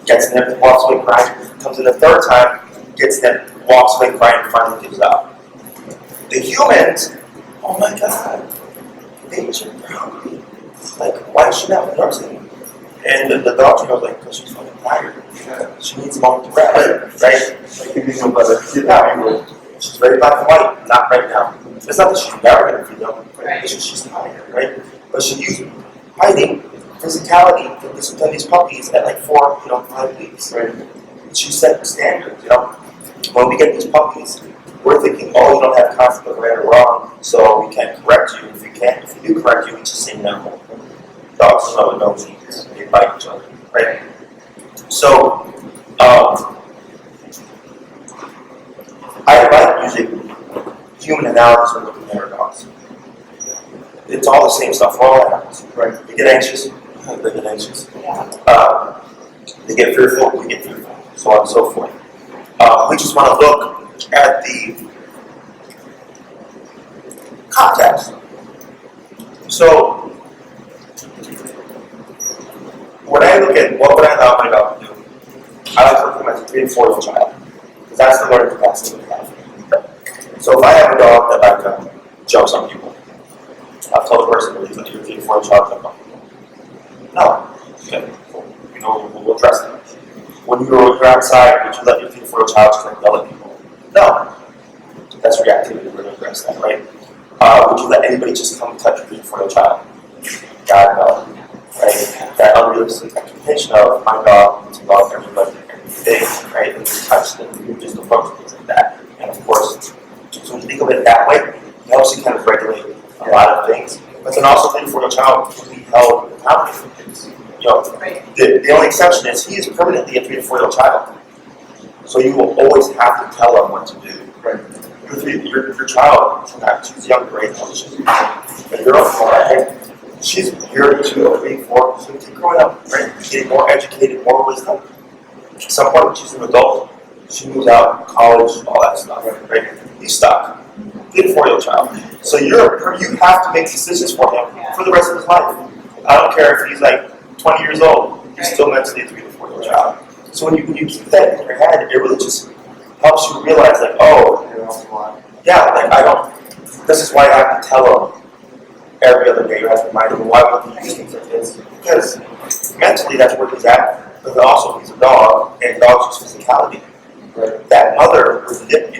gets nipped, walks away crying, comes in the third time, gets nipped, walks away crying, and finally gives out. The humans, oh my god, they should probably, like, why is she not nursing? And the doctor goes like, because she's fucking tired. She needs a moment to rest, right? Yeah. She's very black and white, not right now. It's not that she's never going to feel them, it's just she's tired, right? But she used fighting, physicality to discipline these puppies at like 4, 5 weeks, right? She set the standards, When we get these puppies, we're thinking, oh, you don't have conflict of right or wrong, so we can't correct you. If we do correct you, we just say no. Dogs know no means. They bite each other, right? So, I like using human analogies when looking at our dogs. It's all the same stuff for all animals, right? They get anxious, they get anxious. They get fearful, we get fearful, so on and so forth. We just want to look at the context. So, when I look at what would I allow my dog to do, I like to look at them as a 3 to 4-year-old child, because that's the learning capacity we have. So if I have a dog that jumps on people, I'll tell the person, please let your 3 to 4-year-old child jump on people. No. Okay. We'll address that. When you're outside, would you let your 3 to 4-year-old child just yell at people? No. That's reactivity. We're going to address that, right? Would you let anybody just come and touch your 3 to 4-year-old child? God, no. Right? That unrealistic expectation of my dog to love everybody every day, right? And just touch them, you just approach things like that. And of course, so when you think of it that way, it helps you kind of regulate a lot of things. But then also think for a child can be held accountable for things. The only exception is he is permanently a 3 to 4-year-old child. So you will always have to tell him what to do. Right? Your child, she's younger, right? But you're up for it. She's here 2, 3, 4, so keep growing up, right? Getting more educated, more wisdom. At some point when she's an adult, she moves out, college, all that stuff, right? He's stuck. 3 to 4-year-old child. So you have to make decisions for him for the rest of his life. I don't care if he's like 20 years old, he's still mentally a 3 to 4-year-old child. So when you keep that in your head, it really just helps you realize like, oh, this is why I have to tell him every other day. You have to remind him why would he use things like this? Because mentally that's where he's at, but also he's a dog, and dogs use physicality. Right? That mother would nip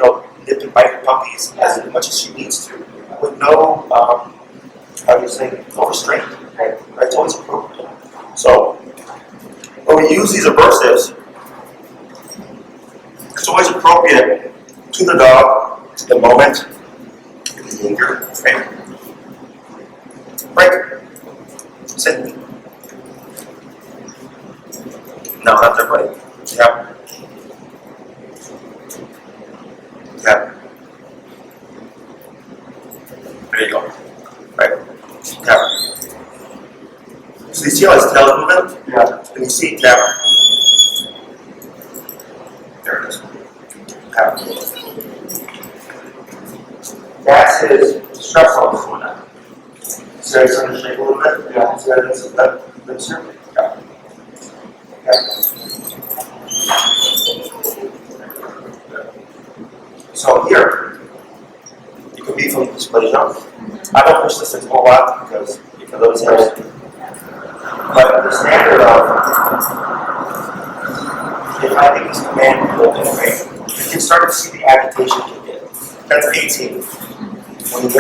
and bite puppies as much as she needs to, with no, no restraint. Right? It's always appropriate. So, when we use these aversives, it's always appropriate to the dog, to the moment, the behavior, right? Break. Sit. No, not there, buddy. Yeah. Yeah. There you go. Right. Yeah. So you see how his tail is moving? Yeah. And you see, yeah. There it is. Yeah. That's his stress level going on. See how he's starting to shake a little bit? Yeah. See how that's here? Yeah. So here, it could be from dysplasia. I don't push this into a lot because of his hairs. But understand standard of, if I make this command hold in a way, you can start to see the agitation kick in. That's 18. When you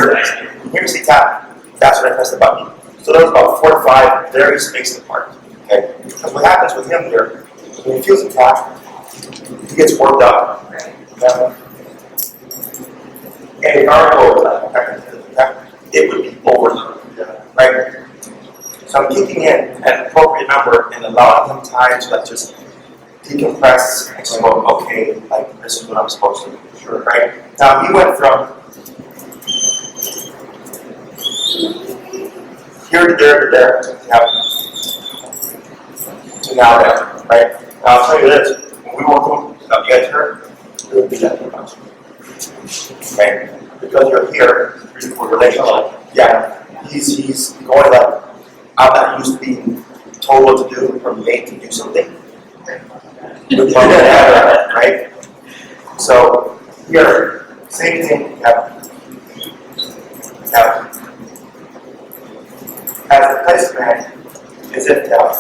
hear me say tap, that's when I press the button. So those about 4 to 5 very spaced apart. Okay? Because what happens with him here, when he feels a tap, he gets worked up. Okay? And if our goal it would be over. Right? So I'm kicking in at an appropriate number and allowing him time to like just decompress and just go, okay, like this is what I'm supposed to do. Sure. Right? Now he went from here to there to there to now there. Right? Now I'll tell you this, when we walk through, you guys heard, it would be that much. Okay? Because you're here, for relationship. Yeah. He's going like, I'm not used to being told what to do or made to do something. Right? So here, same thing. As the placement is it down.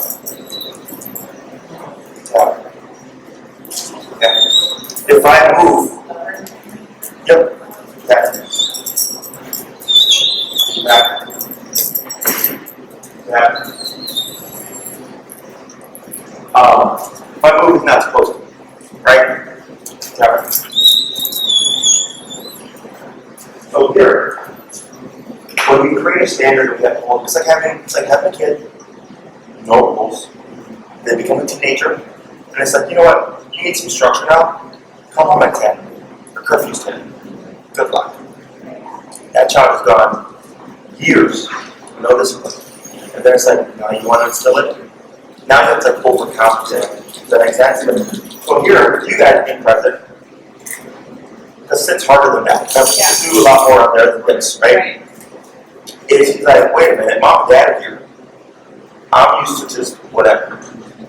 If I move, yep. If I move, he's not supposed to, right? So here, when we create a standard, we have to hold. It's like having a kid, no rules. They become a teenager, and it's like, you know what? You need some structure now. Come home at 10. Or curfew's 10. Good luck. That child is gone years, no discipline. And then it's like, now you want to instill it? Now you have to like overcompensate. Does that make sense? So here, you guys being present, because it's harder than that. Now, you do a lot more up there than this, right? It's like, wait a minute, mom and dad are here. I'm used to just whatever,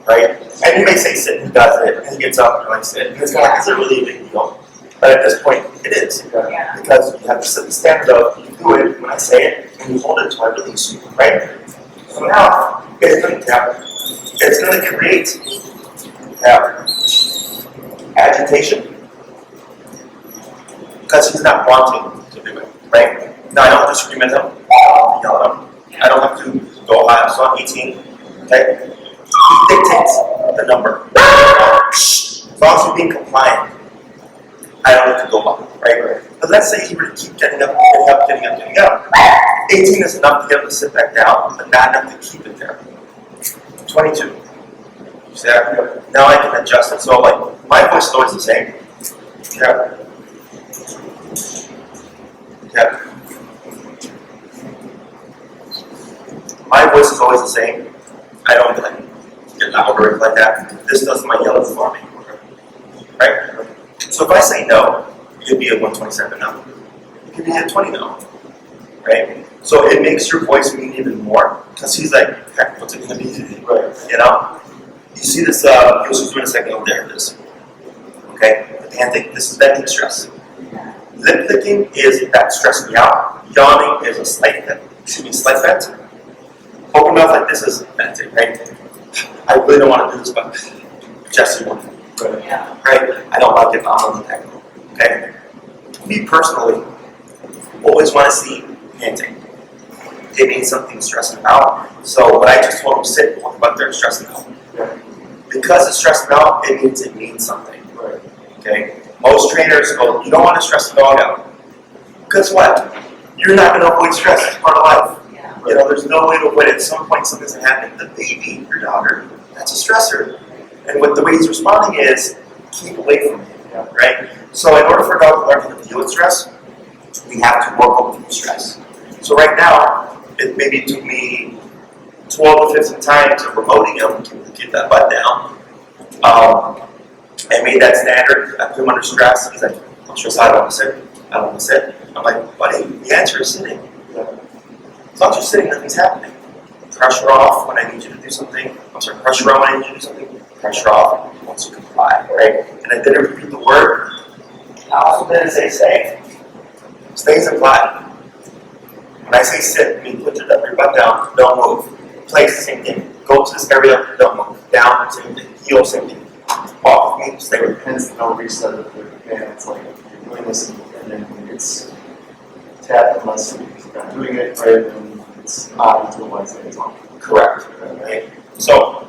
right? And you may say sit, and he does it, and he gets up and like sit. And it's kind of like, is it really a big deal? But at this point, it is. Because you have to set the standard of, you do it when I say it, and you hold it until I release you, right? So now, it's going to create agitation, because he's not wanting to do it, right? Now, I don't have to scream at him, I don't have to yell at him, I don't have to go high, so I'm 18, okay? He dictates the number. As long as you're being compliant, I don't have to go up, right? But let's say he were to keep getting up. 18 is enough to get him to sit back down, but not enough to keep it there. 22. You see that? Now I can adjust it. So like, my voice is always the same. Yeah. My voice is always the same. I don't like get louder like that. This does my yelling for me. Right? So if I say no, it could be a 127 no. It could be a 20 no. Right? So it makes your voice mean even more. Because he's like, heck, what's it going to be today? Right. You know? You see this, you'll see in a second, oh, there it is. Okay? The panting, this is venting stress. Lip licking is that stressing me out. Yawning is a slight vent. Open mouth like this is venting, right? I really don't want to do this, but Jesse wanted to. Right? I don't like it, but I'm on the technical. Okay? Me personally, always want to see panting. It means something stressing out. So what I just told him, sit, walk about there, stressing out. Because it's stressing out, it means something. Okay? Most trainers go, you don't want to stress the dog out. Guess what? You're not going to avoid stress. It's part of life. You know, there's no way to avoid it. At some point, something's going to happen. The baby, your daughter, that's a stressor. And what the way he's responding is, keep away from it, right? So in order for a dog to learn how to deal with stress, we have to work over the stress. So right now, it maybe took me 12 to 15 times of remoting him to get that butt down. I made that standard. I put him under stress. He's like, I'm stressed out. I don't want to sit. I don't want to sit. I'm like, buddy, the answer is sitting. As long as you're sitting, nothing's happening. Pressure off when I need you to do something. Pressure on when I need you to do something. Pressure off once you comply, right? And I didn't repeat the word. I also didn't say stay. Stay is implied. When I say sit, I mean put your butt down, don't move. Place, same thing. Go go to this area, don't move. Down, same thing. Heel, same thing. Off, stay with it. Hence the no reset of the command. It's like you're doing this and then it's tap unless you're not doing it right, and it's on until Wednesday it's on. Correct. Right? So,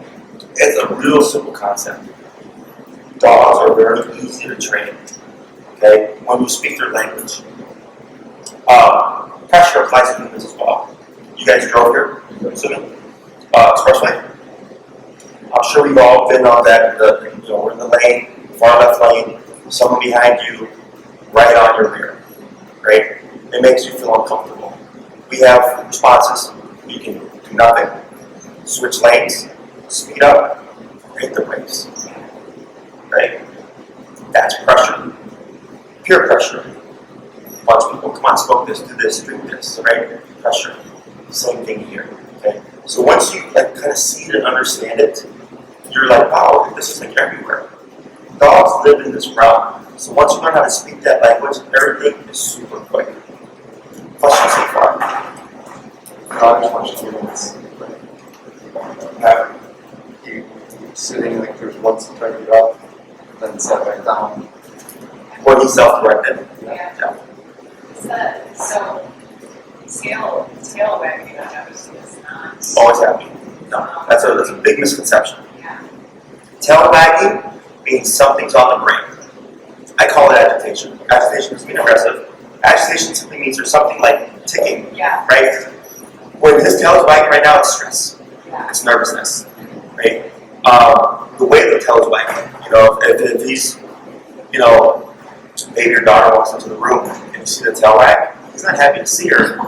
it's a real simple concept. Dogs are very easy to train. Okay? When you speak their language. Pressure applies to humans as well. You guys drove here, assuming? Expressway? I'm sure we've all been on that, we're in the lane, far left lane, someone behind you, right on your rear, right? It makes you feel uncomfortable. We have responses. You can do nothing, switch lanes, speed up, hit the brakes, right? That's pressure, peer pressure. A bunch of people, come on, smoke this, do this, drink this, right? Pressure, same thing here, okay? So once you kind of see it and understand it, you're like, wow, this is like everywhere. Dogs live in this realm. So once you learn how to speak that language, everything is super quick. Questions so far? I just want you to do this. You sitting like there's one to try to get up, then set back down. Or he's self-directed. Yeah. So, tail wagging, I noticed, is not. Always happy. No, that's a big misconception. Yeah. Tail wagging means something's on the brain. I call it agitation. Agitation doesn't mean aggressive. Agitation simply means there's something like ticking, Yeah. right? When his tail is wagging right now, it's stress. Yeah. It's nervousness, right? The way the tail is wagging, if he's, maybe your daughter walks into the room and you see the tail wag, he's not happy to see her.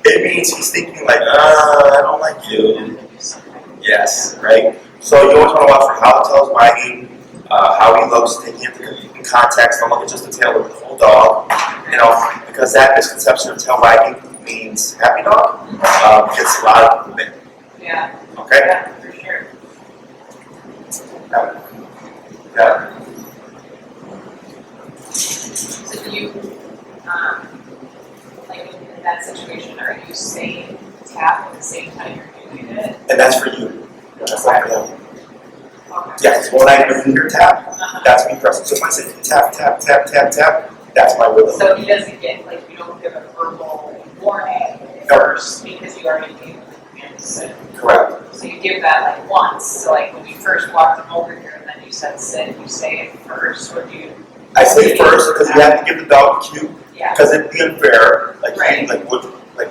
It means he's thinking like, I don't like you. Yes, right? So you always want to watch for how the tail is wagging, how he looks, taking it in context. Don't look at just the tail of the whole dog, because that misconception of tail wagging means happy dog gets a lot of movement. Yeah. Okay? Yeah, for sure. Yeah. So do you, like in that situation, are you saying tap at the same time you're doing it? And that's for you. That's not for them. Okay. Yes, when I hear tap, that's me pressing. So if I say tap, tap, tap, tap, tap, that's my rhythm. So he doesn't get, like, you don't give a verbal warning first because you already gave him the command to sit. Correct. So you give that like once. So like when you first walked him over here and then you said sit, you say it first, or do you? I say first because you have to give the dog a cue. Yeah. Because it'd be unfair. Right.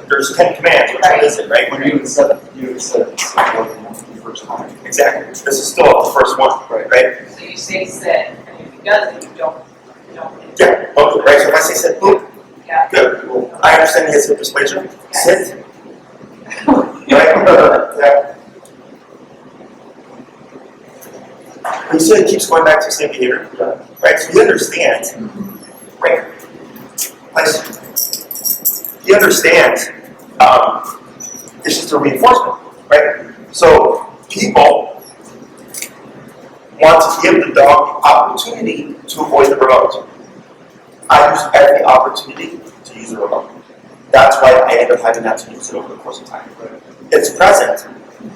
There's 10 commands. Which one is it, right? When you would set the first time. Exactly. This is still the first one, right? So you say sit, and if he does it, you don't. Yeah. Okay. Right. So if I say sit, boop. Yeah. Good. Well, I understand he has hip dysplasia. Yes. Sit. Right. Yeah. You see, it keeps going back to the same behavior, right? So he understands, right? He understands. It's just a reinforcement, right? So people want to give the dog the opportunity to avoid the remote. I use every opportunity to use the remote. That's why I end up having that to use it over the course of time. It's present.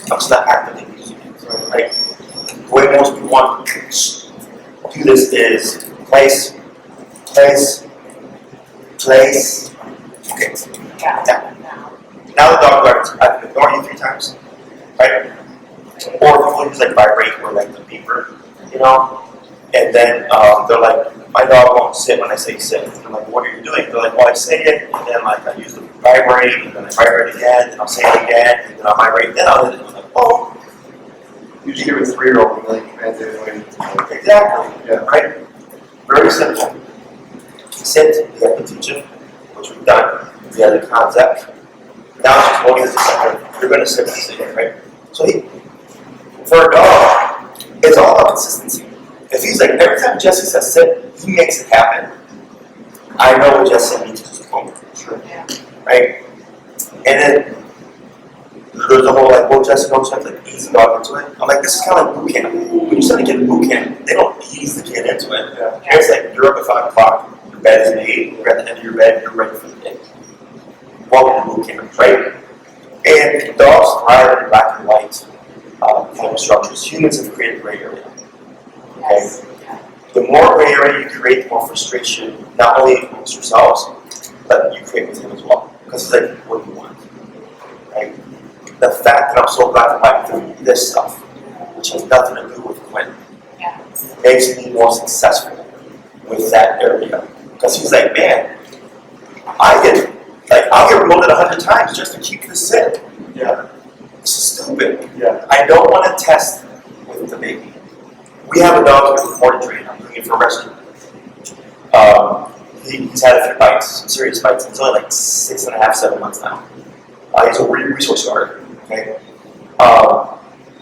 I'm just not actively using it, right? The way most people want to do this is place. Okay. Yeah. Now the dog learns. I can ignore you 3 times, right? Or people use like vibrate or like the beeper, and then they're like, my dog won't sit when I say sit. And I'm like, what are you doing? They're like, well, I say it, and then like I use the vibrate, and then I vibrate again, and I'll say it again, and then I'll vibrate, then I'll hit it. And I'm like, oh. You just give a 3-year-old like commands anyway. Exactly. Yeah. Right? Very simple. Sit, we have to teach him, which we've done. We have the concept. Now it's just holding his attention. You're going to sit when I say it, right? So for a dog, it's all about consistency. If he's like, every time Jesse says sit, he makes it happen. I know what Jesse means to his home. Sure. Yeah. Right? And then there's the whole like, well, Jesse knows how to like, ease the dog into it. I'm like, this is kind of like boot camp. When you send a kid to boot camp, they don't ease the kid into it. Yeah. It's like, you're up at 5 o'clock, your bed is made, you're at the end of your bed, you're ready for the day. Welcome to boot camp, right? And dogs thrive in black and white structures, humans have created gray area. Yes. The more gray area you create, the more frustration, not only amongst yourselves, but you create with him as well. Because it's like, what do you want? Right? The fact that I'm so glad that I'm doing this stuff, which has nothing to do with Quinn, Yeah. makes me more successful with that area. Because he's like, man, I'll get promoted 100 times just to keep this in. Yeah. This is stupid. Yeah. I don't want to test with the baby. We have a dog who's morning trained. I'm bringing him for rescue. He's had a few bites, some serious bites. He's only like 6.5, 7 months now. He's a resource guard. Okay.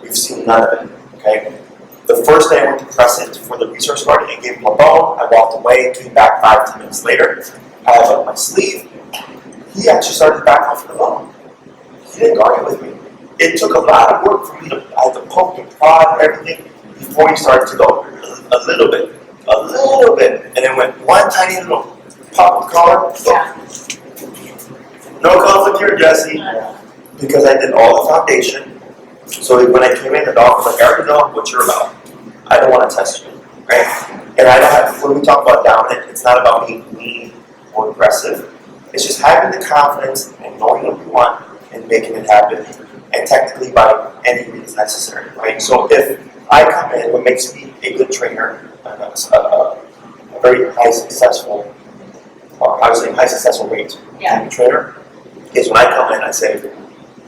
We've seen none of it. Okay. The first day I went to press it for the resource guard and gave him a bone. I walked away, came back 5-10 minutes later. I had it up my sleeve. He actually started to back off the bone. He didn't guard it with me. It took a lot of work for me to, I had to poke and prod and everything before he started to go a little bit, and then went one tiny little pop of collar. Yeah. No conflict here, Jesse, because I did all the foundation. So when I came in, the dog was like, I already know what you're about. I don't want to test you, right? And I don't have, when we talk about dominant, it's not about being mean or aggressive. It's just having the confidence and knowing what you want and making it happen, and technically by any means necessary, right? So if I come in, what makes me a good trainer, a very high successful, or I would say high successful rate trainer, is when I come in, I say,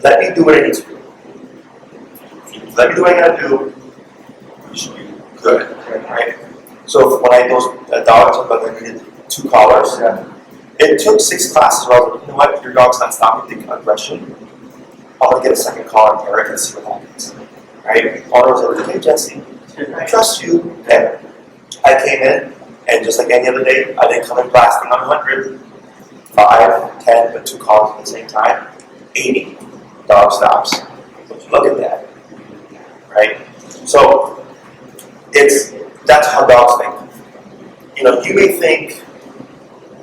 let me do what I need to do. Let me do what I gotta do, you should be good, right? So when I those dogs, I needed 2 collars. It took 6 classes where I was like, you know what, your dog's not stopping the aggression. I'm gonna get a second collar and pair it and see what happens. Right? Owner was like, okay, Jesse, I trust you. Okay. I came in, and just like any other day, I didn't come in blasting on 100, 5, 10, but 2 collars at the same time. 80. Dog stops. Look at that. Right? So that's how dogs think. You know, you may think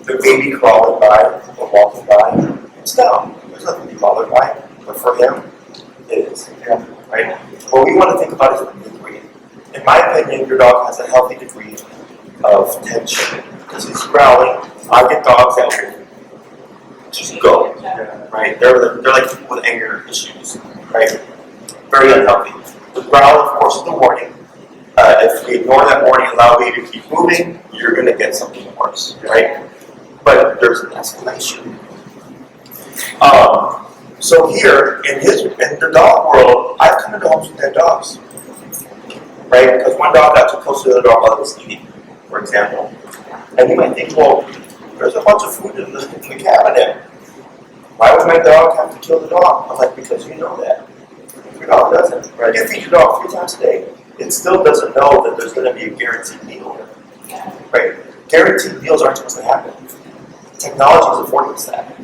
the baby crawling by or walking by, it's down. There's nothing to be bothered by. But for him, it is. Right? What we want to think about is the degree. In my opinion, your dog has a healthy degree of tension. Because he's growling. I get dogs that will just go. Right? They're like people with anger issues. Right? Very unhealthy. The growl, of course, is the warning. If you ignore that warning and allow baby to keep moving, you're going to get something worse. Right? But there's an escalation. So here, in the dog world, I've come into homes with dead dogs. Right? Because one dog got too close to the other dog while it was eating, for example. And you might think, well, there's a bunch of food in the cabinet. Why would my dog have to kill the dog? I'm like, because you know that. Your dog doesn't. Right? You feed your dog 3 times a day. It still doesn't know that there's going to be a guaranteed meal. Right? Guaranteed meals aren't supposed to happen. Technology is affording us that.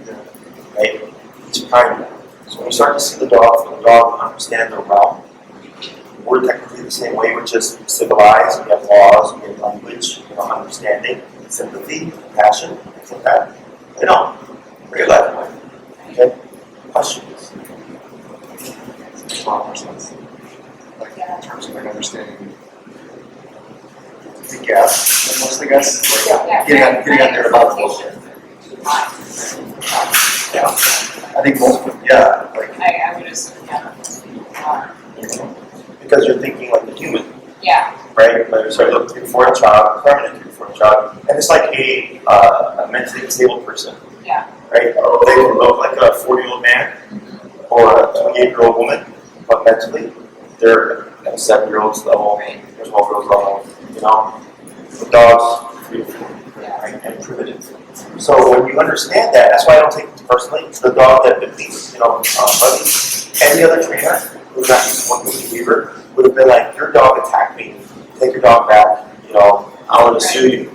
Right? He's trying. So when you start to see the dog understand the realm. We're technically the same way, we're just civilized, we have laws, we have language, we have understanding, sympathy, compassion, things like that. They don't. Real life. Okay? Questions? Like in terms of like understanding the guess, mostly guess. Like getting out there about the Yeah. I think most of like I would assume, because you're thinking like a human. Yeah. Right? Like you start looking for a child, permanently for a child, and it's like a mentally disabled person. Yeah. Right? They can look like a 40-year-old man or a 28-year-old woman, but mentally they're at a 7-year-old's level, or 12-year-old's level. You know, the dogs beautiful, right? And primitive. So when you understand that, that's why I don't take it personally. It's the dog that bit me, Buddy. Any other trainer who's not used to one good behavior would have been like, your dog attacked me. Take your dog back. I want to sue you.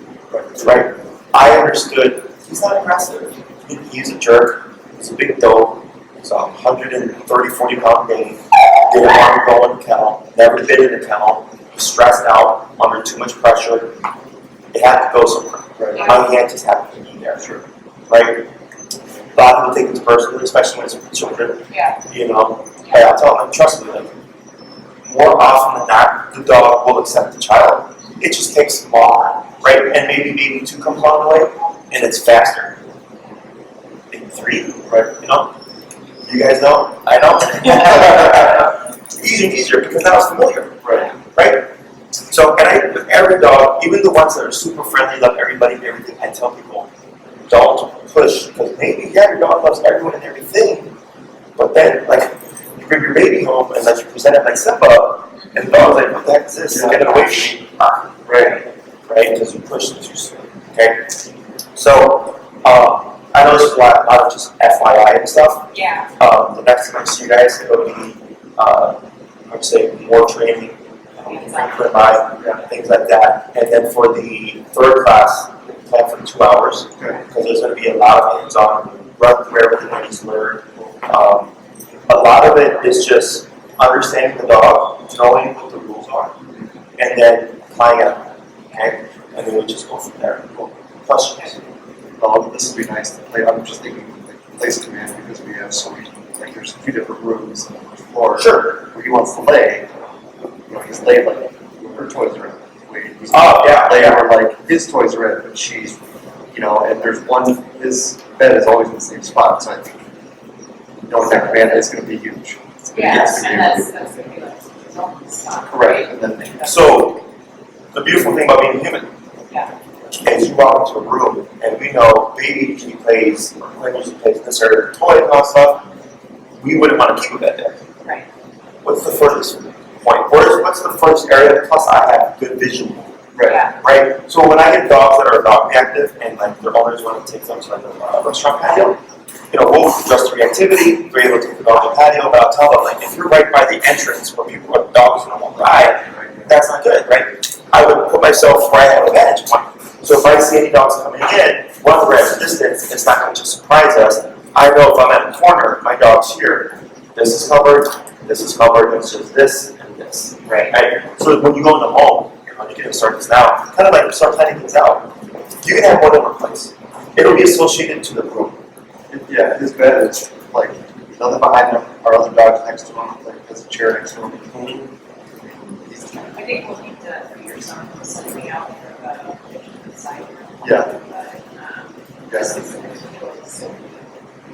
Right? I understood. He's not aggressive. He's a jerk. He's a big dope. He's 130, 40 pound baby. Didn't want to go in the kennel. Never been in the kennel. He's stressed out under too much pressure. It had to go somewhere. Right? My hand just happened to be there. Sure. Right? A lot of people take it personally, especially when it's with children. Yeah. Hey, I'll tell them, trust me, like, more often than not, the dog will accept the child. It just takes longer, right? And maybe 2 comes along the way, and it's faster. Maybe 3, right? You know? You guys know? I know. Easier and easier because now it's familiar, right? So, and with every dog, even the ones that are super friendly, love everybody and everything, I tell people, don't push, because maybe, yeah, your dog loves everyone and everything, but then, like, you bring your baby home and like you present it like Simba, and the dog's like, what the heck is this? Get it away from me. Right? Because you pushed it too soon, okay? So, I know this is a lot of just FYI and stuff. Yeah. The next time I see you guys, it'll be, I would say, more training, things like that. And then for the 3rd class, plan for 2 hours, because there's going to be a lot of hands-on, run through everything that he's learned. A lot of it is just understanding the dog, knowing what the rules are, and then applying it. Okay? And then we just go from there. Questions? This would be nice to play. I'm just thinking like place command because we have so many. Like there's a few different rooms on the floor. Sure. Where he wants to lay. You know, he's laid like her toys are in. He's yeah. Or like his toys are in, but she's, you know, and there's one. His bed is always in the same spot, so I think knowing that command is going to be huge. Yes, and that's going to be like zone stuff. Correct. And then So, the beautiful thing about being human is you walk into a room and we know baby usually plays, or Quinn usually plays in this area, toys and all that stuff. We wouldn't want to keep a bed there. Right. What's the furthest point? What's the first area? Plus, I have good visual. Right? So when I get dogs that are dog reactive and like their owners want to take them to like a restaurant patio, you know, we'll adjust the reactivity, we're able to take the dog to the patio, but I'll tell them, like, if you're right by the entrance where people with dogs and won't ride, that's not good, right? I would put myself where I have a vantage point. So if I see any dogs coming in, one, we're at a distance, it's not going to just surprise us. I know if I'm at the corner, my dog's here. This is covered, it's just this and this, right? So when you go in the home, you can start this now, kind of like start planning things out. You can have more than one place. It'll be associated to the room. yeah, his bed is like nothing behind him. Our other dog's next to him. Like there's a chair next to him. I think we'll need to figure something out for the site. Yeah. This is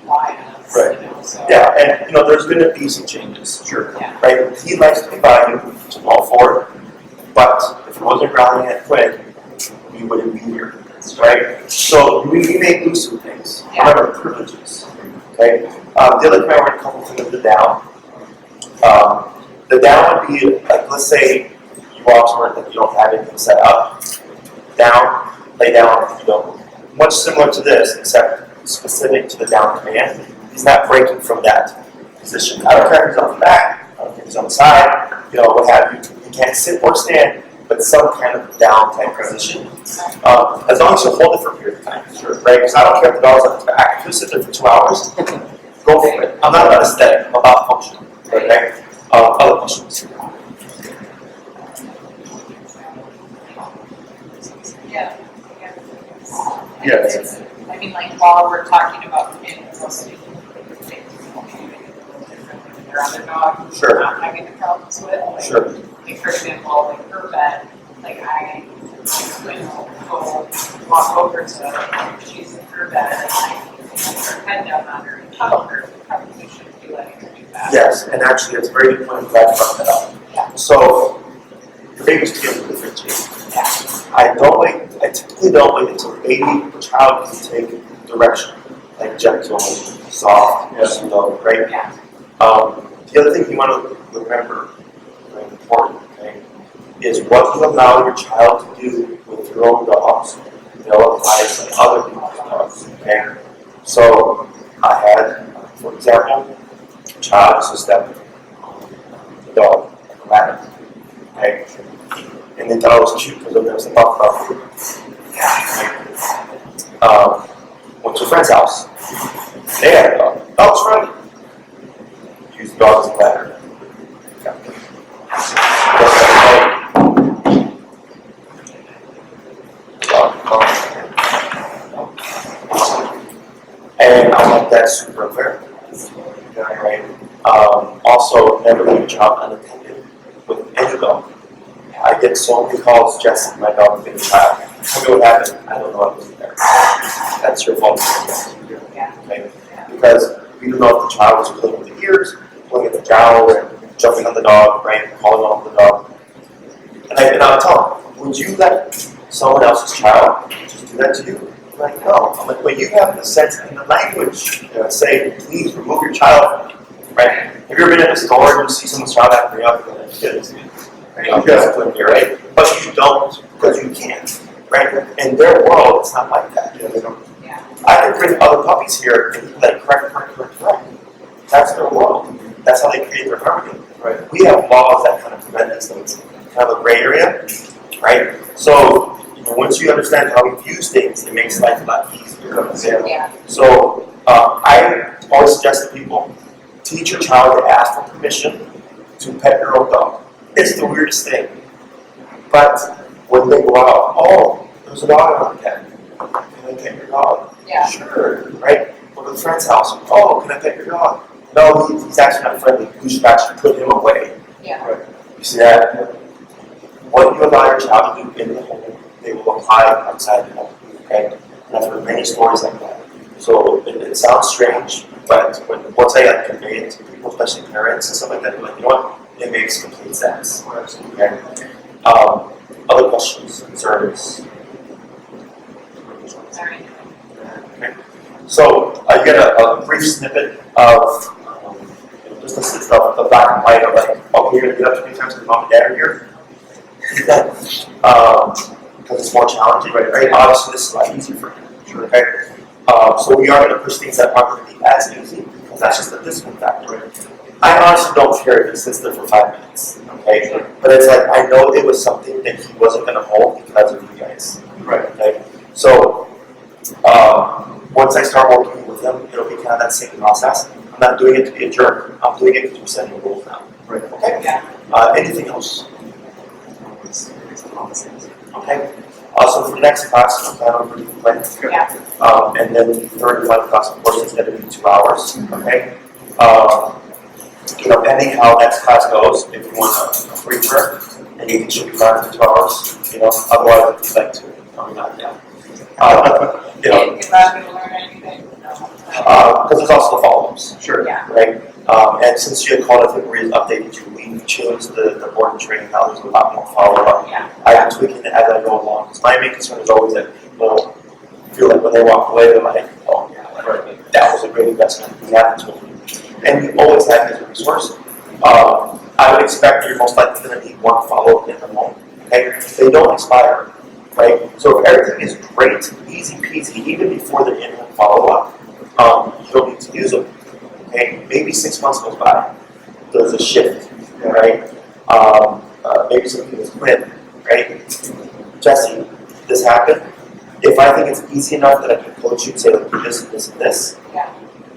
wide enough, Right. you know, so. Yeah, and you know, there's going to be some changes. Sure. Yeah. Right? He likes to be valued, which I'm all for. But if it wasn't growling at Quinn, we wouldn't be here. Right? So we may lose some things. Yeah. Remember, privileges. Okay? The other thing I want to come to the down. The down would be like, let's say you walk somewhere that you don't have anything set up. Down, lay down, you know, much similar to this, except specific to the down command. He's not breaking from that position. I don't care if he's on the back, I don't care if he's on the side, you know, what have you. He can't sit or stand, but some kind of down type position. As long as you hold it for a period of time, right? Because I don't care if the dog's on his back. If you sit there for 2 hours, go for it. I'm not about aesthetic, I'm about function. Okay? Other questions? Yeah. Yes. I mean, like, while we're talking about kids, also their other dog, Sure. not having the problems with, like, Sure. like, for example, like her bed, like I would go walk over to, she's in her bed, and I put her head down on her and cuddle her, probably shouldn't be letting her do that. Yes, and actually it's very good point, glad you brought that up. Yeah. So, the biggest deal with differentiate. Yeah. I typically don't wait until baby or child can take direction, like gentle, soft, slow, right? Yeah. The other thing you want to remember, very important, okay, is what you allow your child to do with your own dogs, they'll apply to other people's dogs, okay? So, I had, for example, a child used to step on the dog, a rabbit, okay? And they thought it was cute because there was a buff about food. Went to a friend's house. They had a dog. Oh, it's friendly. Use the dog as a ladder. And I want that super fair. Right? Also, never leave your child unattended with get so many calls, Jesse, my dog bit a child. Tell me what happened. I don't know, I wasn't there. That's your fault. Yeah. Okay? Because we don't know if the child was pulling with the ears, pulling at the jowls, jumping on the dog, right? Calling on the dog. And I'll tell them, would you let someone else's child just do that to you? I'm like, no. I'm like, but you have the sense and the language to say, please remove your child. Right? Have you ever been in a store and you see someone's child acting up? You're like, kids. Right? You guys put here, right? But you don't because you can't. Right? In their world, it's not like that. You know, they don't. Yeah. I can bring other puppies here and you like correct. That's their world. That's how they create their harmony. Right? We have laws that kind of prevent these things. Kind of a gray area, right? So once you understand how we use things, it makes life a lot easier. Yeah. So I always suggest to people, teach your child to ask for permission to pet your own dog. It's the weirdest thing. But when they go out, oh, there's a dog on the cat. Can I pet your dog? Yeah. Sure, right? Go to a friend's house. Oh, can I pet your dog? No, he's actually not friendly. You should actually put him away. Yeah. Right. You see that? What you allow your child to do in the home, they will apply outside the home. Okay? And I've heard many stories like that. So it sounds strange, but once I convey it to people, especially parents and stuff like that, they're like, you know what? It makes complete sense. Okay? Other questions, concerns? Sorry. Okay. So you get a brief snippet of just the black and white of like, okay, you're gonna get up 20 times because mom and dad are here. Because it's more challenging, right? Obviously, this is a lot easier for him. Sure. Okay. So we are going to push things that aren't going to be as easy because that's just a discipline factor. Right? I honestly don't care if he sits there for 5 minutes. Okay. Sure. But it's like I know it was something that he wasn't going to hold because of you guys. Right. Okay. So once I start working with him, it'll be kind of that same process. I'm not doing it to be a jerk. I'm doing it because we're setting rules now. Right. Okay. Yeah. Anything else? Okay. So for the next class, I'm planning on reading the plan. Yeah. And then the third and final class, of course, is going to be 2 hours. Okay. Depending how next class goes, if you want a free trip, and you can should be gone for 2 hours. Otherwise, if you'd like to, probably not now. If I'm going to learn anything. Because there's also the follow-ups. Sure. Yeah. Right. And since you had called, I think we updated you. We changed the board and training. Now there's a lot more follow-up. Yeah. I am tweaking it as I go along. Because my main concern is always that people feel like when they walk away, they're like, oh yeah, right. That was a great investment. We have to. And we always have it as a resource. I would expect that you're most likely going to need one follow-up in the home. Okay. They don't expire. Right. So if everything is great, easy peasy, even before the in-home follow-up, you don't need to use them. Okay, maybe 6 months goes by. There's a shift, right? Maybe something is quit, right? Jesse, this happened. If I think it's easy enough that I can coach you and say, like, do this and this and this,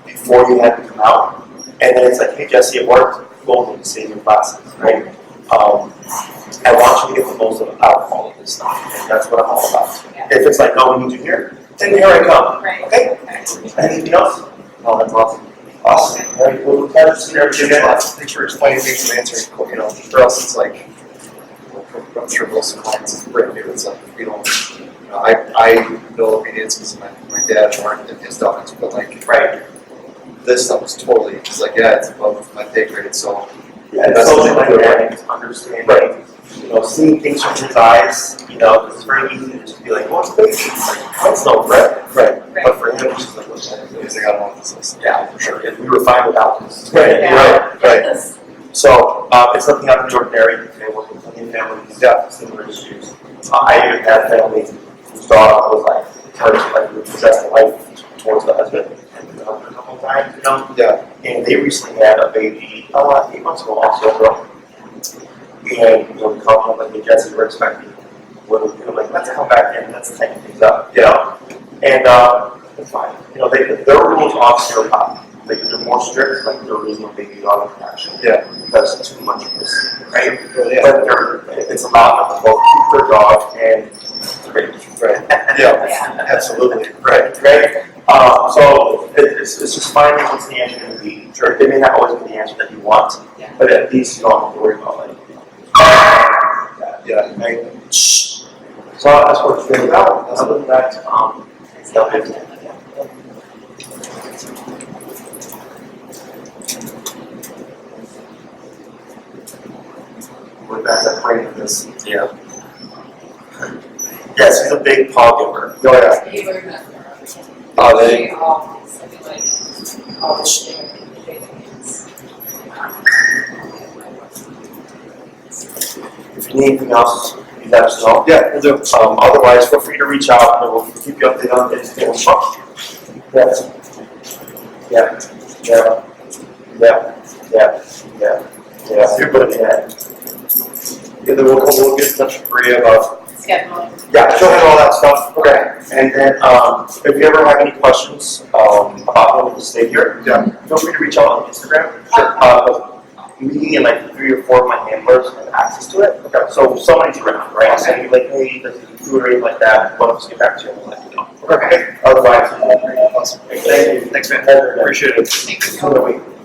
before you have to come out, and then it's like, hey, Jesse, it worked. Golden, save your classes, right? I want you to get the most out of all of this stuff, and that's what I'm all about. Yeah. If it's like, no, we need you here, then here I come. Right. Okay? Anything else? Oh, that's awesome. Awesome. All right, well, pleasure seeing everybody. Thanks for explaining things and answering. For us, it's like, I'm sure most of the clients is brand new. It's like, I know obedience because my dad learned in his dogs, but like, Right. This stuff is totally, it's like, yeah, it's above my pay grade, so. Yeah, that's also my dad understanding. Right. Seeing things from his eyes, it's very easy to just be like, well, it's basic. That's no threat. Right. But for him, it's just like, what's that? Because they got all this. Yeah, for sure. And we were fine without this. Right. Yeah. Right. So, it's nothing out of the ordinary. Okay, work with plenty of families, similar issues. I even had family whose dog was like, possessed the life towards the husband. And the husband a couple times, Yeah. And they recently had a baby, 8 months ago, also a girl. And we called home like, hey, Jesse, we're expecting. What do we do? Like, let's come back in, let's tighten things up, And it's fine. Their rules obviously are top. They're more strict, like there is no baby dog interaction. Yeah. Because it's too much of this, right? Yeah. But it's allowed them to both keep their dog and it's great. Right. Yeah. Absolutely. Right. So it's just finding what's the answer going to be. Sure, it may not always be the answer that you want, but at least you don't have to worry about like Yeah. Right? Shh. So that's what it's been about. Other than that, they'll have to. We're back at frame of this. Yeah. Yes, he's a big paw giver. Oh, yeah. You remember. Oh, they. We all simulate all the things. If you need anything else, you let us know. Yeah, we'll do. Otherwise, feel free to reach out and we'll keep you updated on this. Yeah. You're good at that. Yeah, then we'll get in touch with Maria about. Scheduling. Yeah, she'll handle all that stuff. Okay. And then, if you ever have any questions, about wanting to stay here, feel free to reach out on Instagram. Sure. Me and like 3 or 4 of my handlers have access to it. Okay. So if somebody's around, right? I'll send you like, hey, does it do or anything like that? One of us get back to you and we'll let you know. Okay. Otherwise, Awesome. thank you. Thanks, man. Appreciate it. Thank you. Have a good week.